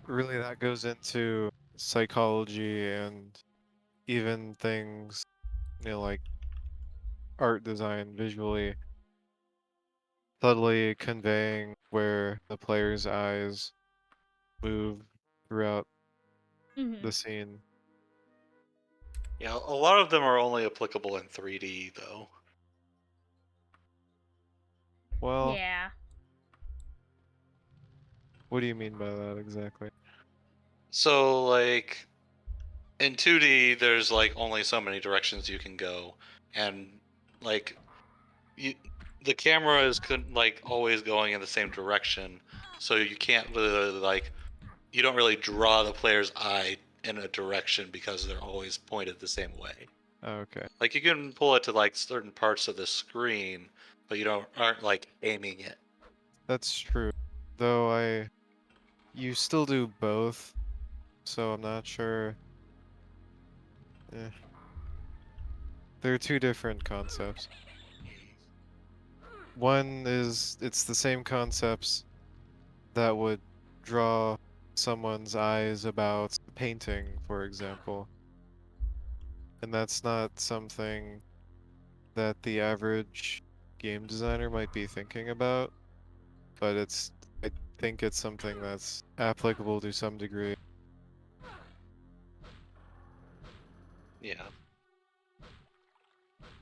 really that goes into psychology and even things, like art design visually, subtly conveying where the player's eyes move throughout the scene. Yeah, a lot of them are only applicable in 3D though. Well, Yeah. what do you mean by that exactly? So like in 2D there's like only so many directions you can go and like you, the camera is like always going in the same direction, so you can't really like you don't really draw the player's eye in a direction because they're always pointed the same way. Okay. Like you can pull it to like certain parts of the screen, but you aren't like aiming it. That's true. Though you still do both, so I'm not sure. Eh. They're two different concepts. One is, it's the same concepts that would draw someone's eyes about painting, for example. and that's not something that the average game designer might be thinking about, but I think it's something that's applicable to some degree. Yeah.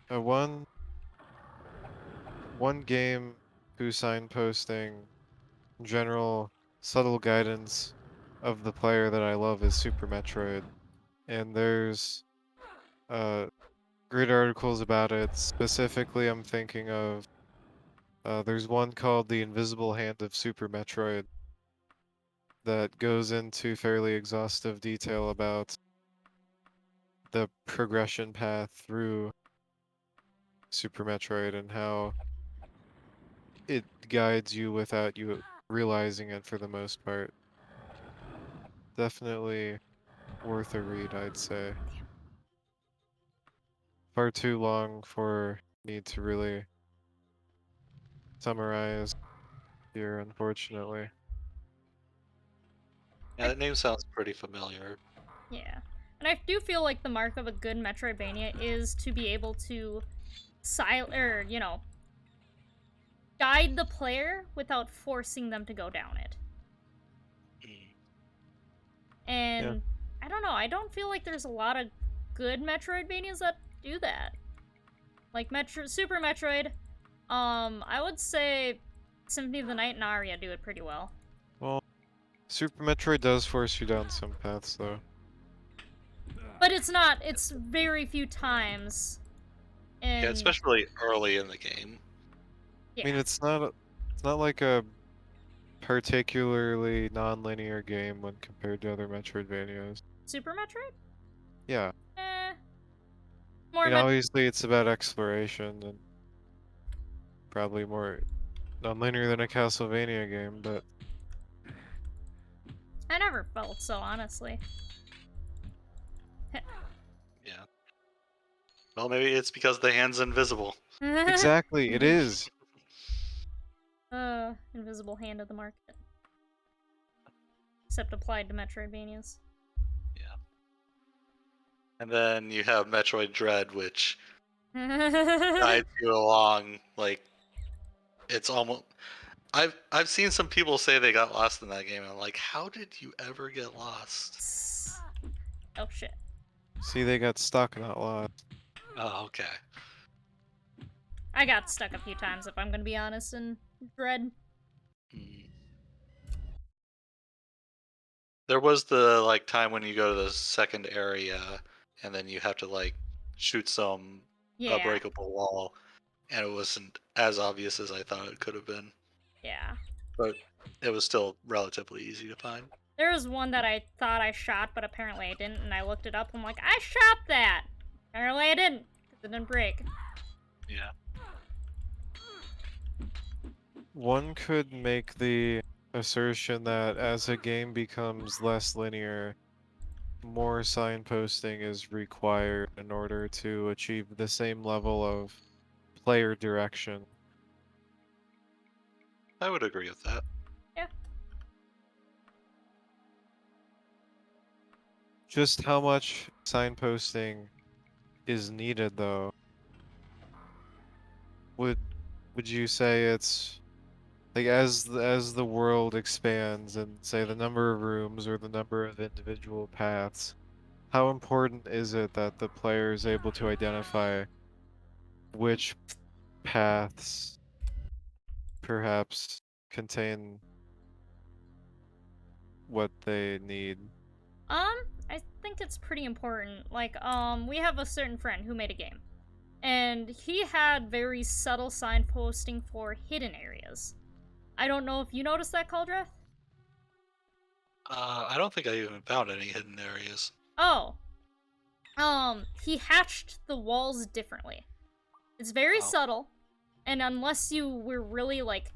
One game whose signposting, general subtle guidance of the player that I love is Super Metroid, and there's great articles about it. Specifically, I'm thinking of there's one called The Invisible Hand of Super Metroid that goes into fairly exhaustive detail about the progression path through Super Metroid and how it guides you without you realizing it for the most part. Definitely worth a read, I'd say. Far too long for me to really summarize here, unfortunately. Yeah, that name sounds pretty familiar. Yeah. And I do feel like the mark of a good Metroidvania is to be able to guide the player without forcing them to go down it. Mm. And I don't know, I don't feel like there's a lot of good Metroidvanias that do that. Like Super Metroid, I would say Symphony of the Night and Aria do it pretty well. Well, Super Metroid does force you down some paths, though. But it's very few times. And Yeah, especially early in the game. yeah. I mean, it's not like a particularly non-linear game when compared to other Metroidvanias. Super Metroid? Yeah. Eh. I More mean, obviously it's about exploration and probably more non-linear than a Castlevania game, but I never felt so, honestly. Yeah. Well, maybe it's because the hand's invisible. exactly, it is. Invisible hand of the market. Except applied to Metroidvanias. Yeah. And then you have Metroid Dread, which I guides you along. Like, it's almost. I've seen some people say they got lost in that game, and I'm like, how did you ever get lost? Oh shit. See, they got stuck, not lost. Oh, okay. I got stuck a few times, if I'm gonna be honest, in Dread. Mm. There was the like time when you go to the second area, and then you have to like shoot some Yeah. breakable wall, and it wasn't as obvious as I thought it could have been. Yeah. But it was still relatively easy to find. There was one that I thought I shot, but apparently I didn't, and I looked it up, and I'm like, I shot that! Apparently I didn't, because it didn't break. Yeah. One could make the assertion that as a game becomes less linear, more signposting is required in order to achieve the same level of player direction. I would agree with that. Yeah. Just how much signposting is needed, though? Would you say it's like as the world expands and say the number of rooms or the number of individual paths, how important is it that the player is able to identify which paths perhaps contain what they need? I think it's pretty important. Like, we have a certain friend who made a game. And he had very subtle signposting for hidden areas. I don't know if you noticed that, Cauldrath? I don't think I even found any hidden areas. Oh. He hatched the walls differently. It's very subtle, and unless you were really, like,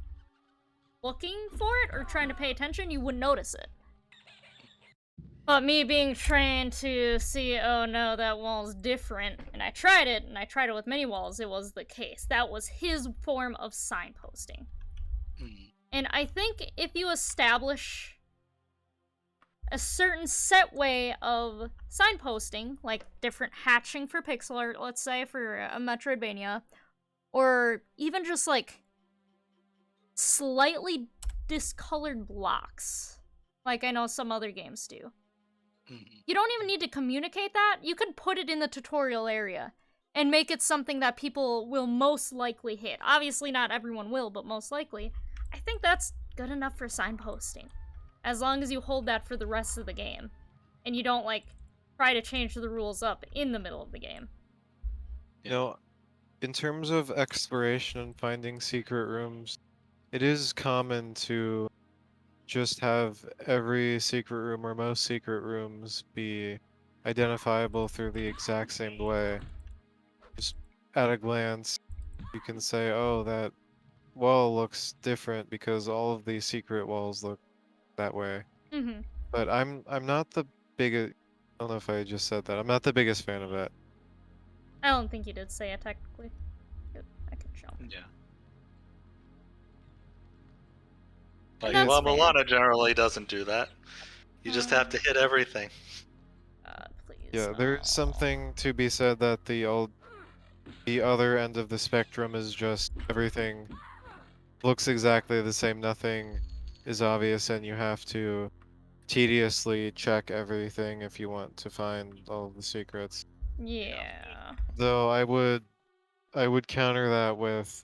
looking for it or trying to pay attention, you wouldn't notice it. But me being trained to see, oh no, that wall's different, and I tried it with many walls, it was the case. That was his form of signposting. Mm. And I think if you establish a certain set way of signposting, like different hatching for pixel art, let's say, for a Metroidvania, or even just like slightly discolored blocks, like I know some other games do. You don't even need to communicate that. You could put it in the tutorial area and make it something that people will most likely hit. Obviously, not everyone will, but most likely. I think that's good enough for signposting. As long as you hold that for the rest of the game. And you don't, like, try to change the rules up in the middle of the game. You know, in terms of exploration and finding secret rooms, it is common to just have every secret room or most secret rooms be identifiable through the exact same way. Just at a glance, you can say, oh, that wall looks different because all of these secret walls look that way. Mm-hmm. But I'm not the biggest. I don't know if I just said that. I'm not the biggest fan of that. I don't think you did say it technically. I can show. Yeah. Like, That's well, fair. Milana generally doesn't do that. You just have to hit everything. Please. Yeah, there's something to be said that the other end of the spectrum is just everything looks exactly the same. Nothing is obvious, and you have to tediously check everything if you want to find all the secrets. Yeah. Though I would counter that with,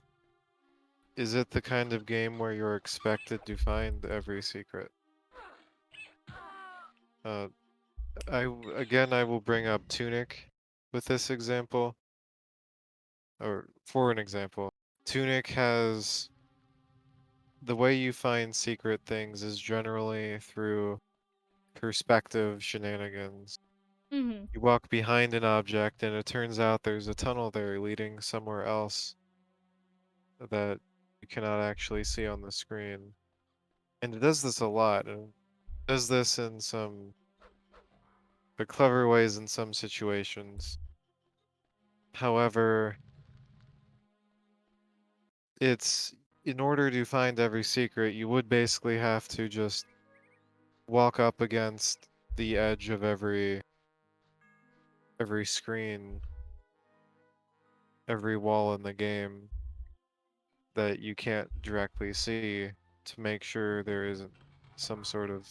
is it the kind of game where you're expected to find every secret? I will bring up Tunic with this example, or for an example. Tunic has the way you find secret things is generally through perspective shenanigans. Mm-hmm. You walk behind an object, and it turns out there's a tunnel there leading somewhere else that you cannot actually see on the screen. And it does this a lot, and it does this in some clever ways in some situations. However, it's in order to find every secret, you would basically have to just walk up against the edge of every screen, every wall in the game that you can't directly see to make sure there isn't some sort of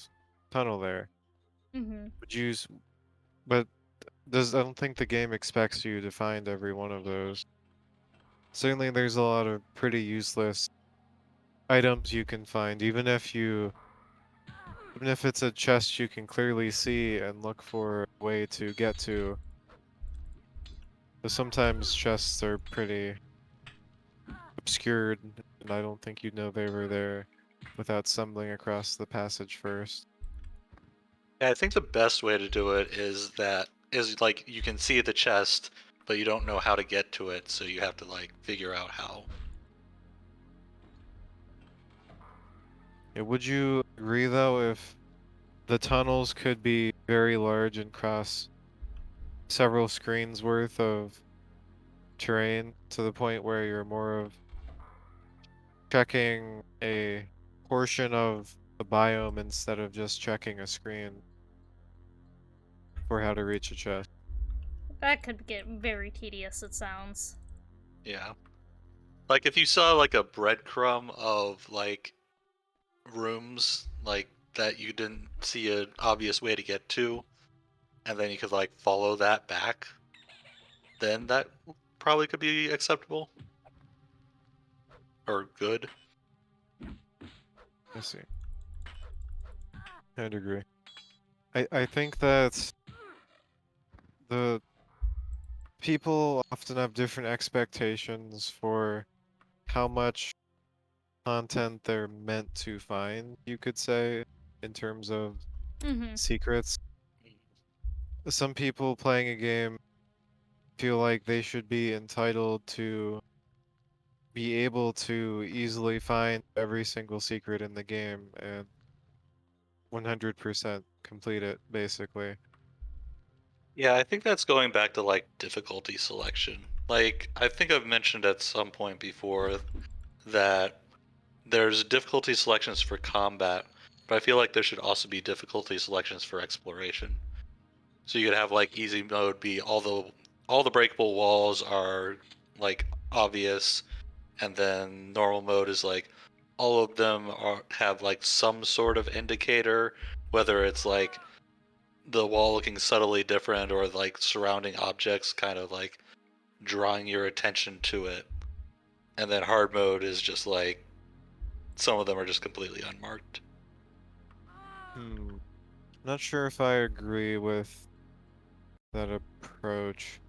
tunnel there. Mm-hmm. But I don't think the game expects you to find every one of those. Certainly there's a lot of pretty useless items you can find, even if it's a chest you can clearly see and look for a way to get to. But sometimes chests are pretty obscured, and I don't think you'd know they were there without stumbling across the passage first. Yeah, I think the best way to do it is like you can see the chest, but you don't know how to get to it, so you have to like figure out how. Yeah, would you agree though if the tunnels could be very large and cross several screens worth of terrain to the point where you're more of checking a portion of the biome instead of just checking a screen for how to reach a chest? That could get very tedious, it sounds. Yeah. Like if you saw like a breadcrumb of like rooms like that you didn't see an obvious way to get to, and then you could like follow that back, then that probably could be acceptable. Or good. I see. I'd agree. I think that the people often have different expectations for how much content they're meant to find, you could say, in terms of Mm-hmm. secrets. Some people playing a game feel like they should be entitled to be able to easily find every single secret in the game and 100% complete it, basically. Yeah, I think that's going back to like difficulty selection. Like I think I've mentioned at some point before that there's difficulty selections for combat But I feel like there should also be difficulty selections for exploration. So you could have like easy mode be all the breakable walls are like obvious, and then normal mode is like all of them have like some sort of indicator, whether it's like the wall looking subtly different or like surrounding objects kind of like drawing your attention to it. And then hard mode is just like some of them are just completely unmarked. Not sure if I agree with that approach.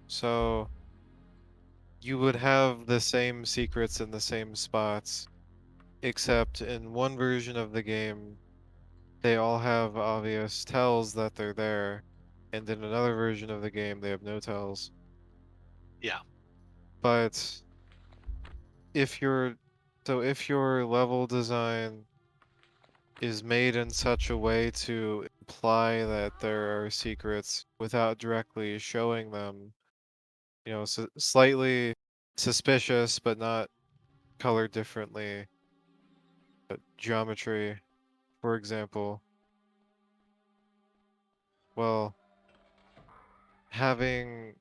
So you would have the same secrets in the same spots, except in one version of the game, they all have obvious tells that they're there, and in another version of the game, they have no tells. Yeah. But if your if your level design is made in such a way to imply that there are secrets without directly showing them, slightly suspicious but not colored differently, geometry, for example, well, having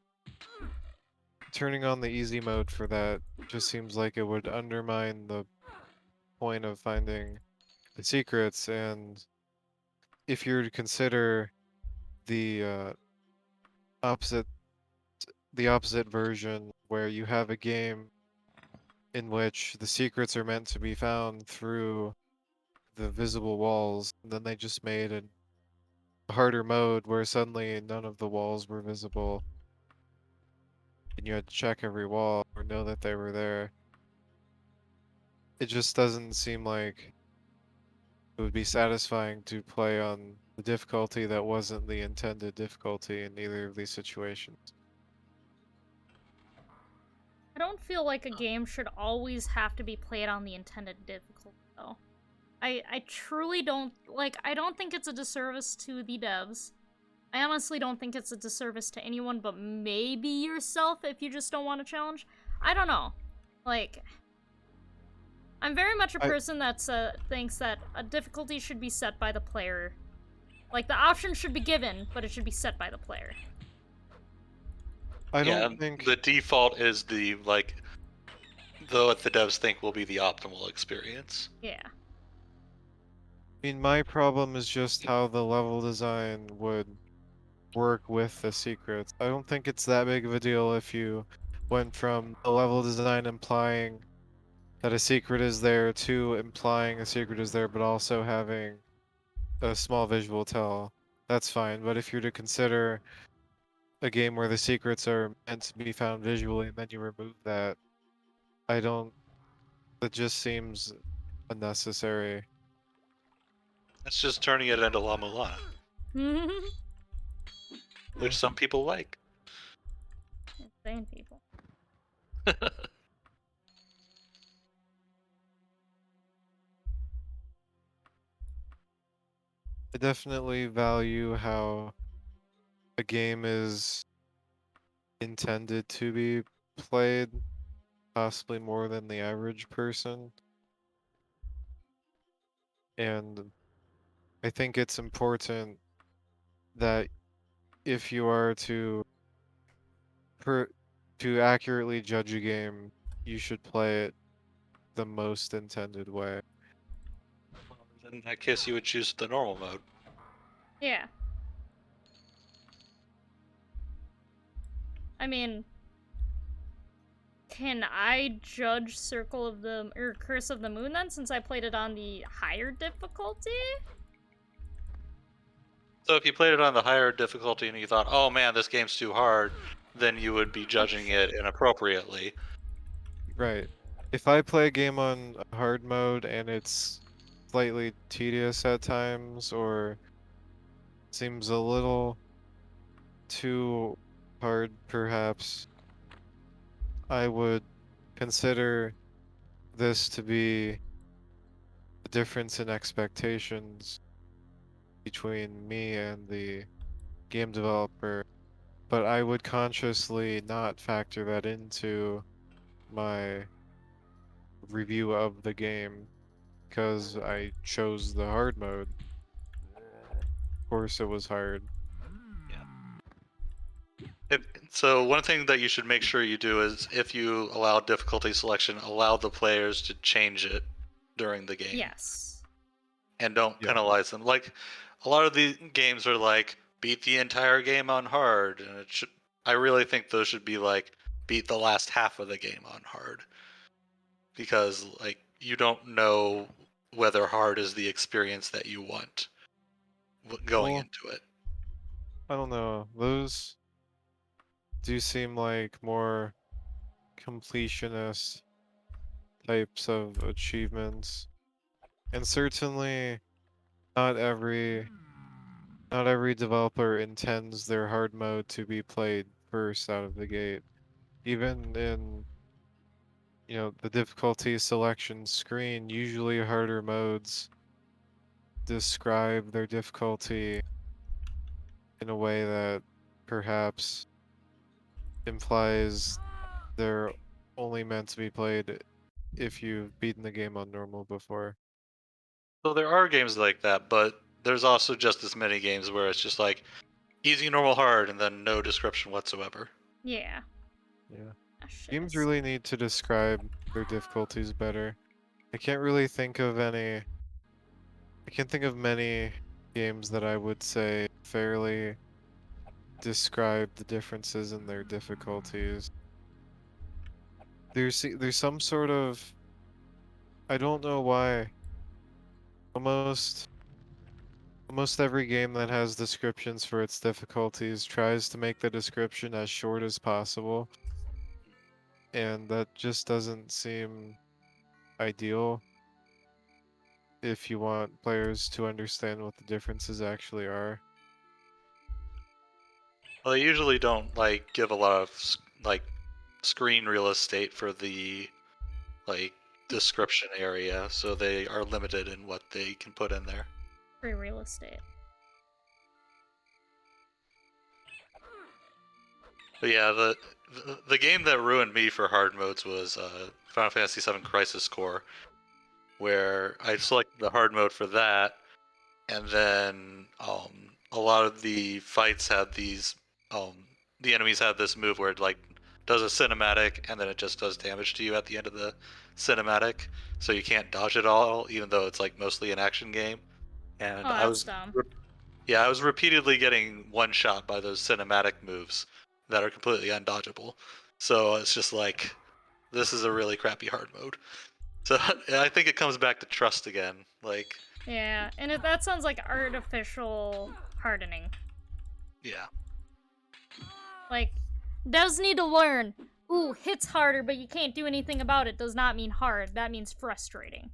turning on the easy mode for that just seems like it would undermine the point of finding the secrets. And if you're to consider the opposite the opposite version where you have a game in which the secrets are meant to be found through the visible walls, and then they just made a harder mode where suddenly none of the walls were visible and you had to check every wall or know that they were there. It just doesn't seem like it would be satisfying to play on the difficulty that wasn't the intended difficulty in either of these situations. I don't feel like a game should always have to be played on the intended difficulty, though. I truly don't, like, I don't think it's a disservice to the devs. I honestly don't think it's a disservice to anyone but maybe yourself if you just don't want to challenge. I don't know. Like, I'm very much a person that thinks that a difficulty should be set by the player. Like, the option should be given, but it should be set by the player. I don't think the default is the like what the devs think will be the optimal experience. Yeah. I mean, my problem is just how the level design would work with the secrets. I don't think it's that big of a deal if you went from the level design implying that a secret is there to implying a secret is there, but also having a small visual tell. That's fine. But if you're to consider a game where the secrets are meant to be found visually and then you remove that, I don't. That just seems unnecessary. It's just turning it into La Mulana, which some people like. Insane people. I definitely value how a game is intended to be played, possibly more than the average person. And I think it's important that if you are to accurately judge a game, you should play it the most intended way. In that case, you would choose the normal mode. Yeah. I mean, can I judge Circle of the or Curse of the Moon then, since I played it on the higher difficulty? So if you played it on the higher difficulty and you thought, "Oh man, this game's too hard," then you would be judging it inappropriately. Right. If I play a game on hard mode and it's slightly tedious at times or seems a little too hard perhaps, I would consider this to be a difference in expectations between me and the game developer, but I would consciously not factor that into my review of the game. because I chose the hard mode. Of course it was hard. So one thing that you should make sure you do is if you allow difficulty selection, allow the players to change it during the game. Yes. And don't Yeah. penalize them. Like a lot of the games are like beat the entire game on hard, and it should. I really think those should be like beat the last half of the game on hard, because like you don't know whether hard is the experience that you want going Well, into it. I don't know. Those do seem like more completionist types of achievements. And certainly not every developer intends their hard mode to be played first out of the gate. Even in, the difficulty selection screen, usually harder modes describe their difficulty in a way that perhaps implies they're only meant to be played if you've beaten the game on normal before. So there are games like that, but there's also just as many games where it's just like easy, normal, hard, and then no description whatsoever. Yeah. Yeah. Ah, shit, Games I really need to describe their difficulties better. I can't really think of any. I can't think of many games that I would say fairly describe the differences in their difficulties. There's some sort of, I don't know why. Almost every game that has descriptions for its difficulties tries to make the description as short as possible, and that just doesn't seem ideal if you want players to understand what the differences actually are. Well, they usually don't like give a lot of like screen real estate for the like description area, so they are limited in what they can put in there. free real estate. But yeah, the game that ruined me for hard modes was Final Fantasy VII Crisis Core, where I selected the hard mode for that, and then a lot of the fights had these the enemies had this move where it like does a cinematic and then it just does damage to you at the end of the cinematic, so you can't dodge it all, even though it's like mostly an action game. And Oh, that's dumb. I was repeatedly getting one shot by those cinematic moves that are completely undodgeable. So it's just like this is a really crappy hard mode. So I think it comes back to trust again. Like, Yeah, and that sounds like artificial hardening. yeah. Like, devs need to learn. Ooh, hits harder, but you can't do anything about it does not mean hard. That means frustrating.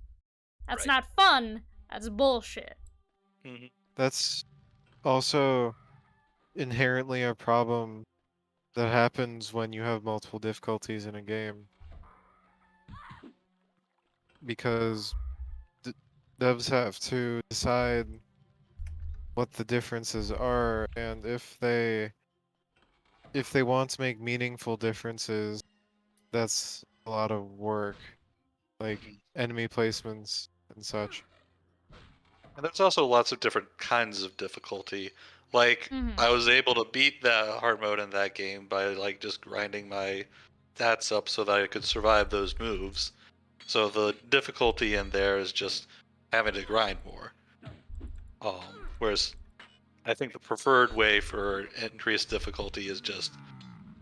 That's Right. not fun. That's bullshit. Mm-hmm. That's also inherently a problem that happens when you have multiple difficulties in a game. Because devs have to decide what the differences are, and if they want to make meaningful differences, that's a lot of work, like enemy placements and such. And there's also lots of different kinds of difficulty. Like, Mhm. I was able to beat that hard mode in that game by like just grinding my stats up so that I could survive those moves. So the difficulty in there is just having to grind more. Whereas I think the preferred way for increased difficulty is just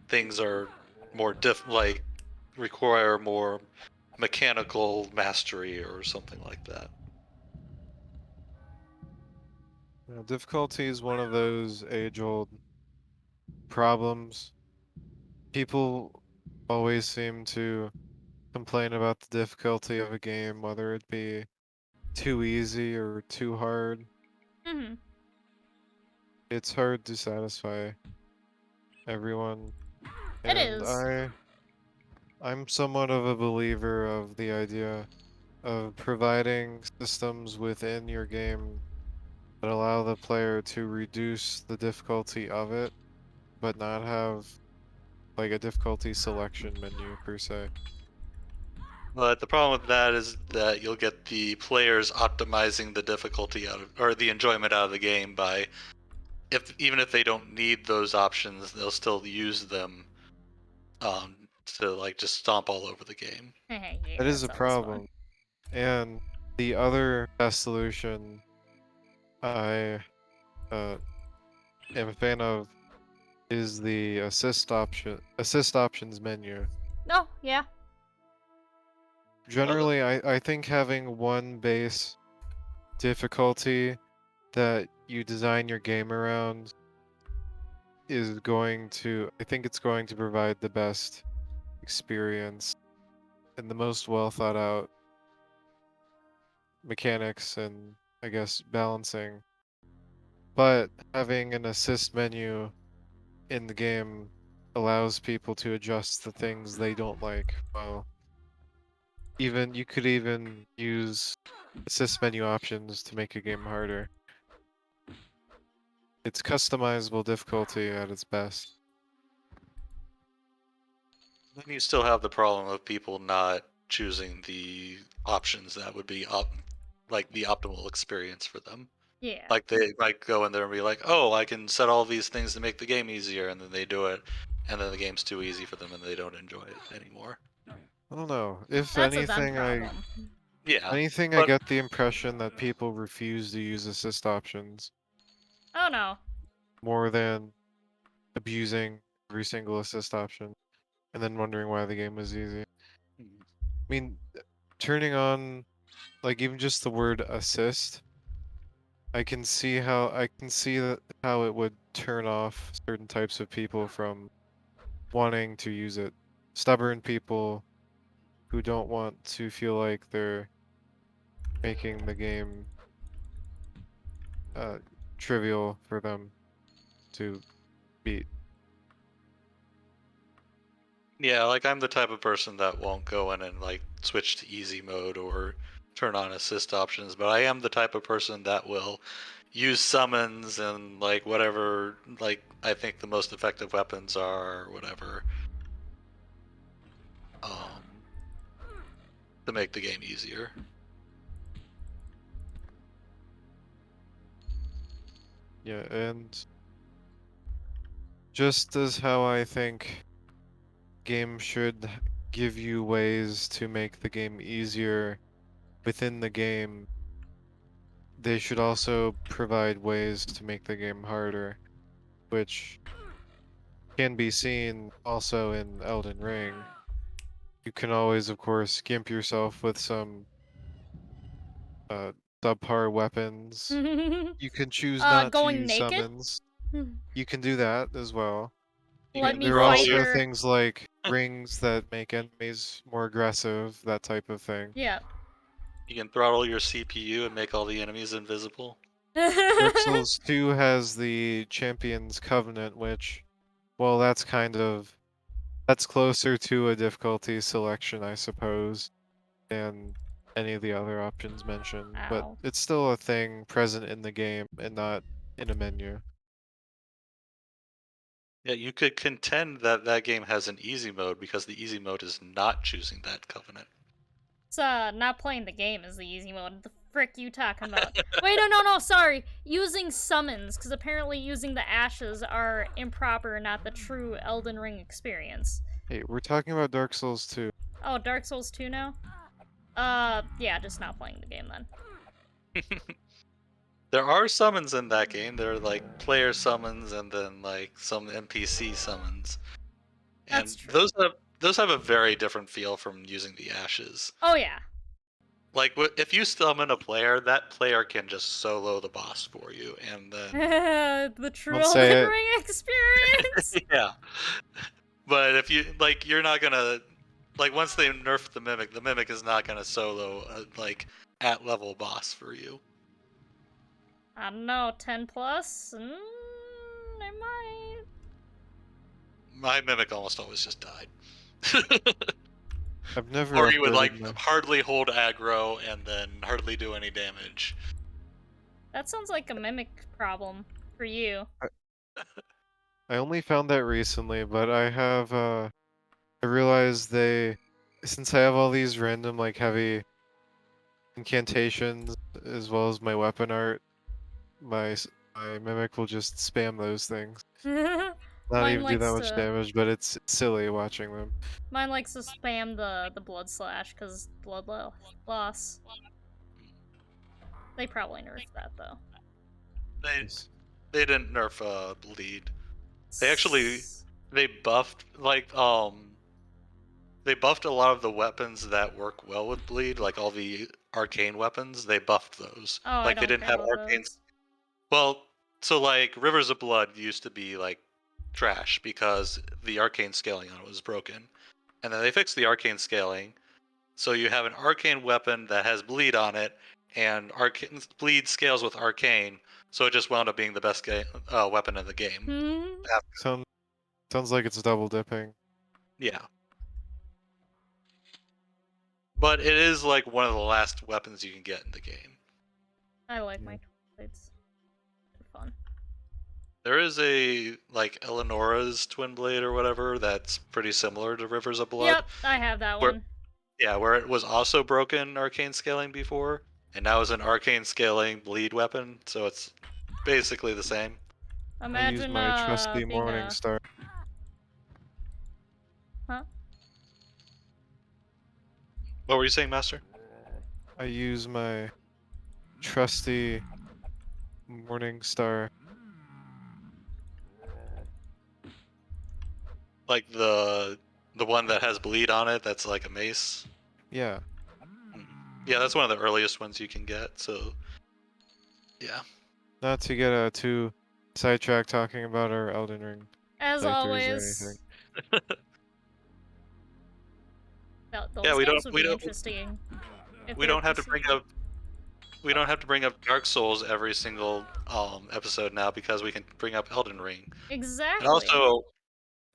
things are more like require more mechanical mastery or something like that. Difficulty is one of those age-old problems. People always seem to complain about the difficulty of a game, whether it be too easy or too hard. Mhm. It's hard to satisfy everyone. It And is. I'm somewhat of a believer of the idea of providing systems within your game that allow the player to reduce the difficulty of it, but not have like a difficulty selection menu per se. But the problem with that is that you'll get the players optimizing the difficulty out of, or the enjoyment out of the game by, even if they don't need those options, they'll still use them to like just stomp all over the game. Yeah, That is a sounds fun. problem. And the other best solution I am a fan of is the assist options menu. Oh, yeah. Generally, I think having one base difficulty that you design your game around is going to, I think it's going to provide the best experience and the most well thought out mechanics and, I guess, balancing. But having an assist menu in the game allows people to adjust the things they don't like. Well, you could even use assist menu options to make a game harder. It's customizable difficulty at its best. Then you still have the problem of people not choosing the options that would be like the optimal experience for them. Yeah. Like they might go in there and be like, "Oh, I can set all these things to make the game easier," and then they do it, and then the game's too easy for them, and they don't enjoy it anymore. I don't know. If That's a them anything, problem. I But get the impression that people refuse to use assist options Oh no. more than abusing every single assist option and then wondering why the game was easy. I mean, turning on, like, even just the word assist, I can see how how it would turn off certain types of people from wanting to use it. Stubborn people who don't want to feel like they're making the game trivial for them to beat. yeah, like I'm the type of person that won't go in and like switch to easy mode or turn on assist options, but I am the type of person that will use summons and like whatever like I think the most effective weapons are or whatever to make the game easier. Yeah, and just as how I think games should give you ways to make the game easier within the game, they should also provide ways to make the game harder, which can be seen also in Elden Ring. You can always, of course, gimp yourself with some subpar weapons. You can choose not to Going use naked? summons. You can do that as well. Let me There are fight also your... things like rings that make enemies more aggressive, that type of thing. Yeah. You can throttle your CPU and make all the enemies invisible. Dark Souls 2 has the Champion's Covenant, which, well, that's closer to a difficulty selection, I suppose, than any of the other options mentioned. But Ow. it's still a thing present in the game and not in a menu. Yeah, you could contend that that game has an easy mode because the easy mode is not choosing that covenant. It's not playing the game is the easy mode. The frick you talking about? Wait, no, sorry. Using summons, because apparently using the ashes are improper, not the true Elden Ring experience. Hey, we're talking about Dark Souls 2. Oh, Dark Souls 2 now? Yeah, just not playing the game then. There are summons in that game. There are like player summons and then like some NPC summons. And That's true. those have a very different feel from using the ashes. Oh yeah. Like if you summon a player, that player can just solo the boss for you, and then The true Don't say Elden it. Ring experience. yeah. But if you like, you're not gonna like once they nerf the mimic is not gonna solo a like at level boss for you. I don't know, 10 plus? It might. My mimic almost always just died. I've never Or you would like upgraded my... hardly hold aggro and then hardly do any damage. That sounds like a mimic problem for you. I only found that recently, but I realized they since I have all these random like heavy incantations as well as my weapon art, my mimic will just spam those things. Not Mine even do that likes much to damage, but it's silly watching them. mine likes to spam the blood slash because loss. They probably nerfed that though. They Nice. they didn't nerf bleed. They buffed they buffed a lot of the weapons that work well with bleed, like all the arcane weapons. They buffed those. Oh, I Like they don't didn't care have about arcane. those. Well, so like Rivers of Blood used to be like trash because the arcane scaling on it was broken, and then they fixed the arcane scaling. So you have an arcane weapon that has bleed on it, and arcane bleed scales with arcane. So it just wound up being the best weapon in the game. Hmm. Sounds like it's double dipping. Yeah. But it is like one of the last weapons you can get in the game. I like Yeah. my blades. They're fun. There is a like Eleonora's twin blade or whatever that's pretty similar to Rivers of Blood. Yep, I have that Where, one. yeah, where it was also broken arcane scaling before, and now is an arcane scaling bleed weapon, so it's basically the same. I use Imagine my trusty being Morning a Star. huh? What were you saying, Master? I use my trusty Morning Star. Like the one that has bleed on it that's like a mace? Yeah. Yeah, that's one of the earliest ones you can get, so yeah. Not to get too sidetracked talking about our Elden Ring As playthroughs or anything. always, those Yeah, games would be interesting. If we they were don't have to bring procedural. up we don't have to bring up Dark Souls every single episode now because we can bring up Elden Ring. Exactly. And also,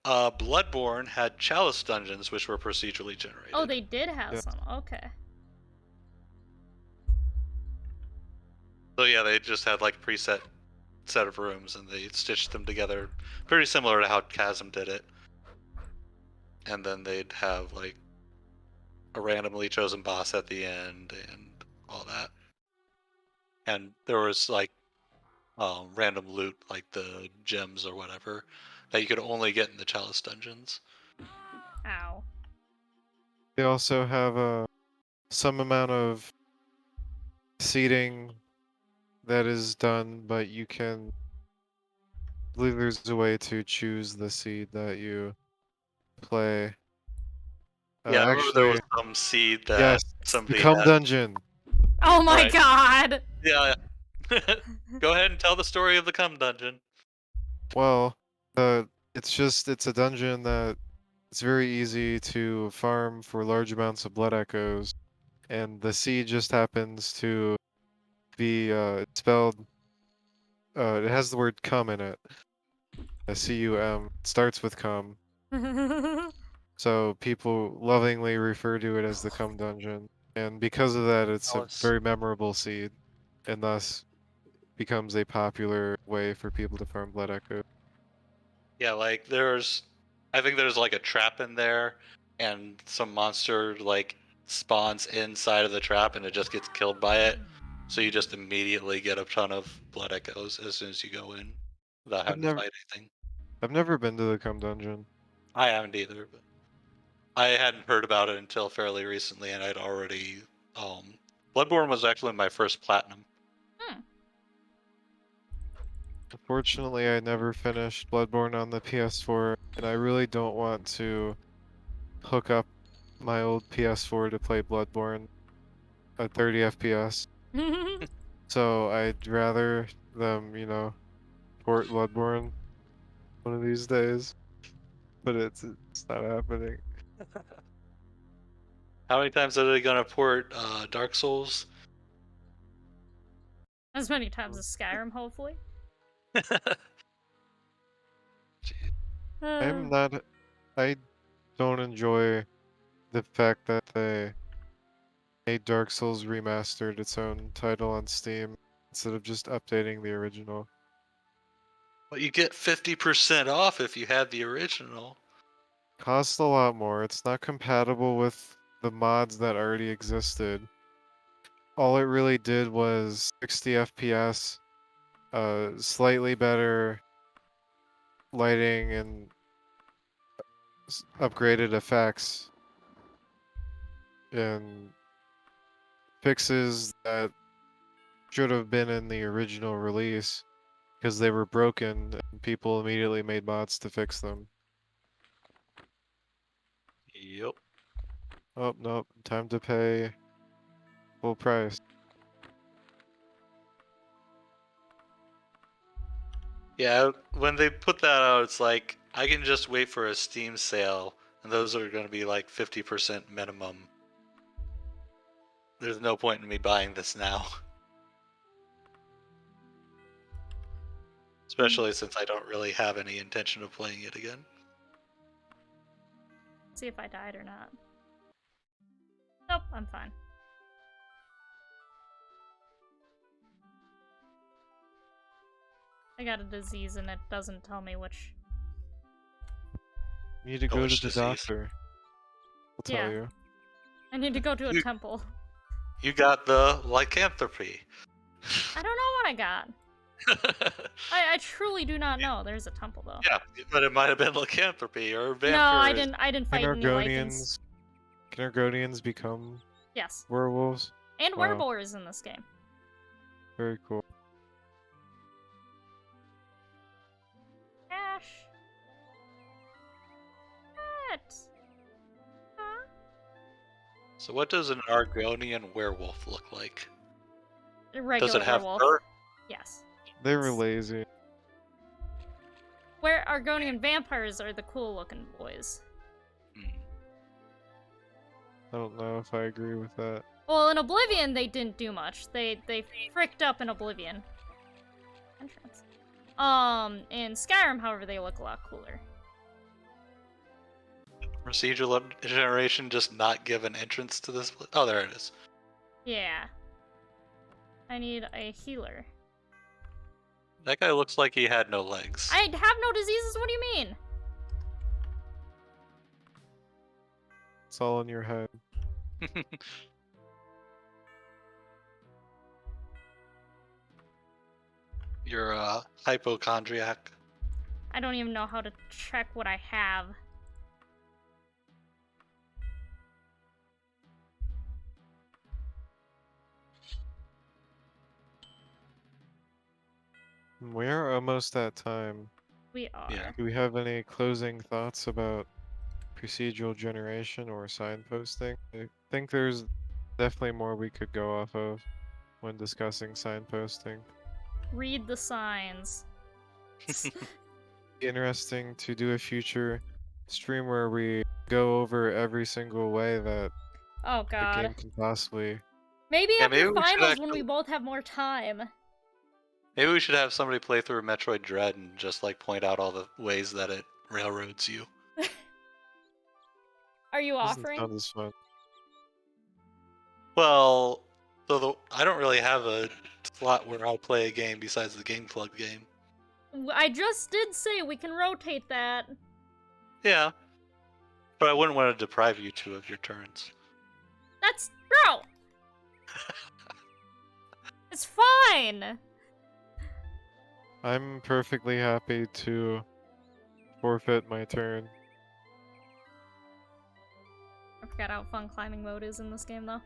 Bloodborne had Chalice dungeons, which were procedurally generated. Oh, they did have Yeah. some. Okay. So yeah, they just had like preset set of rooms, and they stitched them together, pretty similar to how Chasm did it. And then they'd have like a randomly chosen boss at the end and all that. And there was like random loot, like the gems or whatever, that you could only get in the Chalice dungeons. Ow. They also have some amount of seeding that is done, but you can. I believe there's a way to choose the seed that you play. Yeah, I remember there was Actually, some seed that yes, the somebody Come had. Dungeon. Oh my Right. god! Yeah. Go ahead and tell the story of the Cum Dungeon. Well, it's a dungeon that it's very easy to farm for large amounts of blood echoes, and the seed just happens to be spelled. It has the word "cum" in it. C-U-M. It starts with "cum," so people lovingly refer to it as the Cum Dungeon, and because of that, it's a Alice. very memorable seed, and thus becomes a popular way for people to farm blood echoes. Yeah, like I think there's like a trap in there, and some monster like spawns inside of the trap, and it just gets killed by it. So you just immediately get a ton of blood echoes as soon as you go in, without I've having to never, fight anything. I've never been to the Cum Dungeon. I haven't either, but I hadn't heard about it until fairly recently, and I'd already Bloodborne was actually my first platinum. Unfortunately, I never finished Bloodborne on the PS4, and I really don't want to hook up my old PS4 to play Bloodborne at 30 FPS. So I'd rather them, port Bloodborne one of these days. But it's not happening. How many times are they gonna port Dark Souls? As many times as Skyrim, hopefully. I'm not. I don't enjoy the fact that they made Dark Souls Remastered its own title on Steam instead of just updating the original. But you get 50% off if you had the original. Costs a lot more. It's not compatible with the mods that already existed. All it really did was 60 FPS, slightly better lighting and upgraded effects, and fixes that should have been in the original release because they were broken and people immediately made mods to fix them. Yep. Oh, nope, time to pay full price. Yeah, when they put that out, it's like I can just wait for a Steam sale, and those are going to be like 50% minimum. There's no point in me buying this now. Especially since I don't really have any intention of playing it again. See if I died or not. Nope, I'm fine. I got a disease and it doesn't tell me which. You need to Oh, go to which the disease? doctor. I'll tell Yeah. you. I need to go to a You- temple. You got the lycanthropy. I don't know what I got. I truly do not know. There's a temple though. Yeah, but it might have been lycanthropy or vampirism. No, I didn't fight any lycans. Can Argonians become Yes. werewolves? And Wow. wereboars in this game. Very cool. Ash. What? Huh? So what does an Argonian werewolf look like? A regular Does it have werewolf. fur? Yes. They were lazy. Where Argonian vampires are the cool looking boys. Hmm. I don't know if I agree with that. Well, in Oblivion they didn't do much. They fricked up in Oblivion. Entrance. In Skyrim, however, they look a lot cooler. Procedural generation just not give an entrance to this? Oh, there it is. Yeah. I need a healer. That guy looks like he had no legs. I have no diseases, what do you mean? It's all in your head. You're a hypochondriac. I don't even know how to check what I have. We are almost at time. We are. Yeah. Do we have any closing thoughts about procedural generation or signposting? I think there's definitely more we could go off of when discussing signposting. Read the signs. Interesting to do a future stream where we go over every single way that Oh the god. game can possibly. Maybe Yeah, after maybe we should finals when we actually- both have more time. Maybe we should have somebody play through Metroid Dread and just like point out all the ways that it railroads you. Are you Doesn't offering? sound as fun. Well, I don't really have a slot where I'll play a game besides the Game Plug game. I just did say we can rotate that. Yeah, but I wouldn't want to deprive you two of your turns. That's bro. It's fine. I'm perfectly happy to forfeit my turn. I forgot how fun climbing mode is in this game though.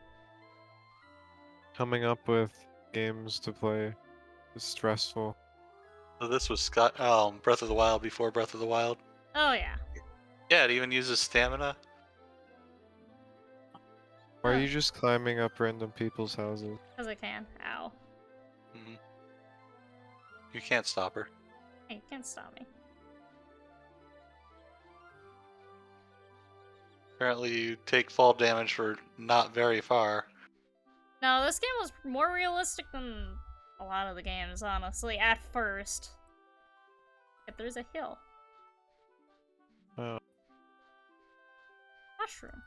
Coming up with games to play is stressful. So this was Breath of the Wild before Breath of the Wild. Oh yeah. Yeah, it even uses stamina. Why are Huh. you just climbing up random people's houses? Because I can. Ow. Hmm. You can't stop her. Hey, you can't stop me. Apparently, you take fall damage for not very far. No, this game was more realistic than a lot of the games, honestly, at first. But there's a hill. Oh. Mushroom.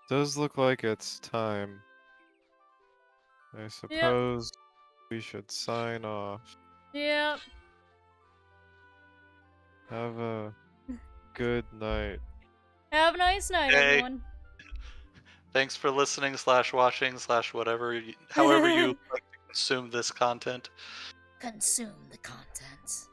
Does look like it's time. I suppose we should sign off. Yep. Have a good night. Have a nice night, Hey. everyone. Thanks for listening / watching / whatever, however you like to consume this content. Consume the content.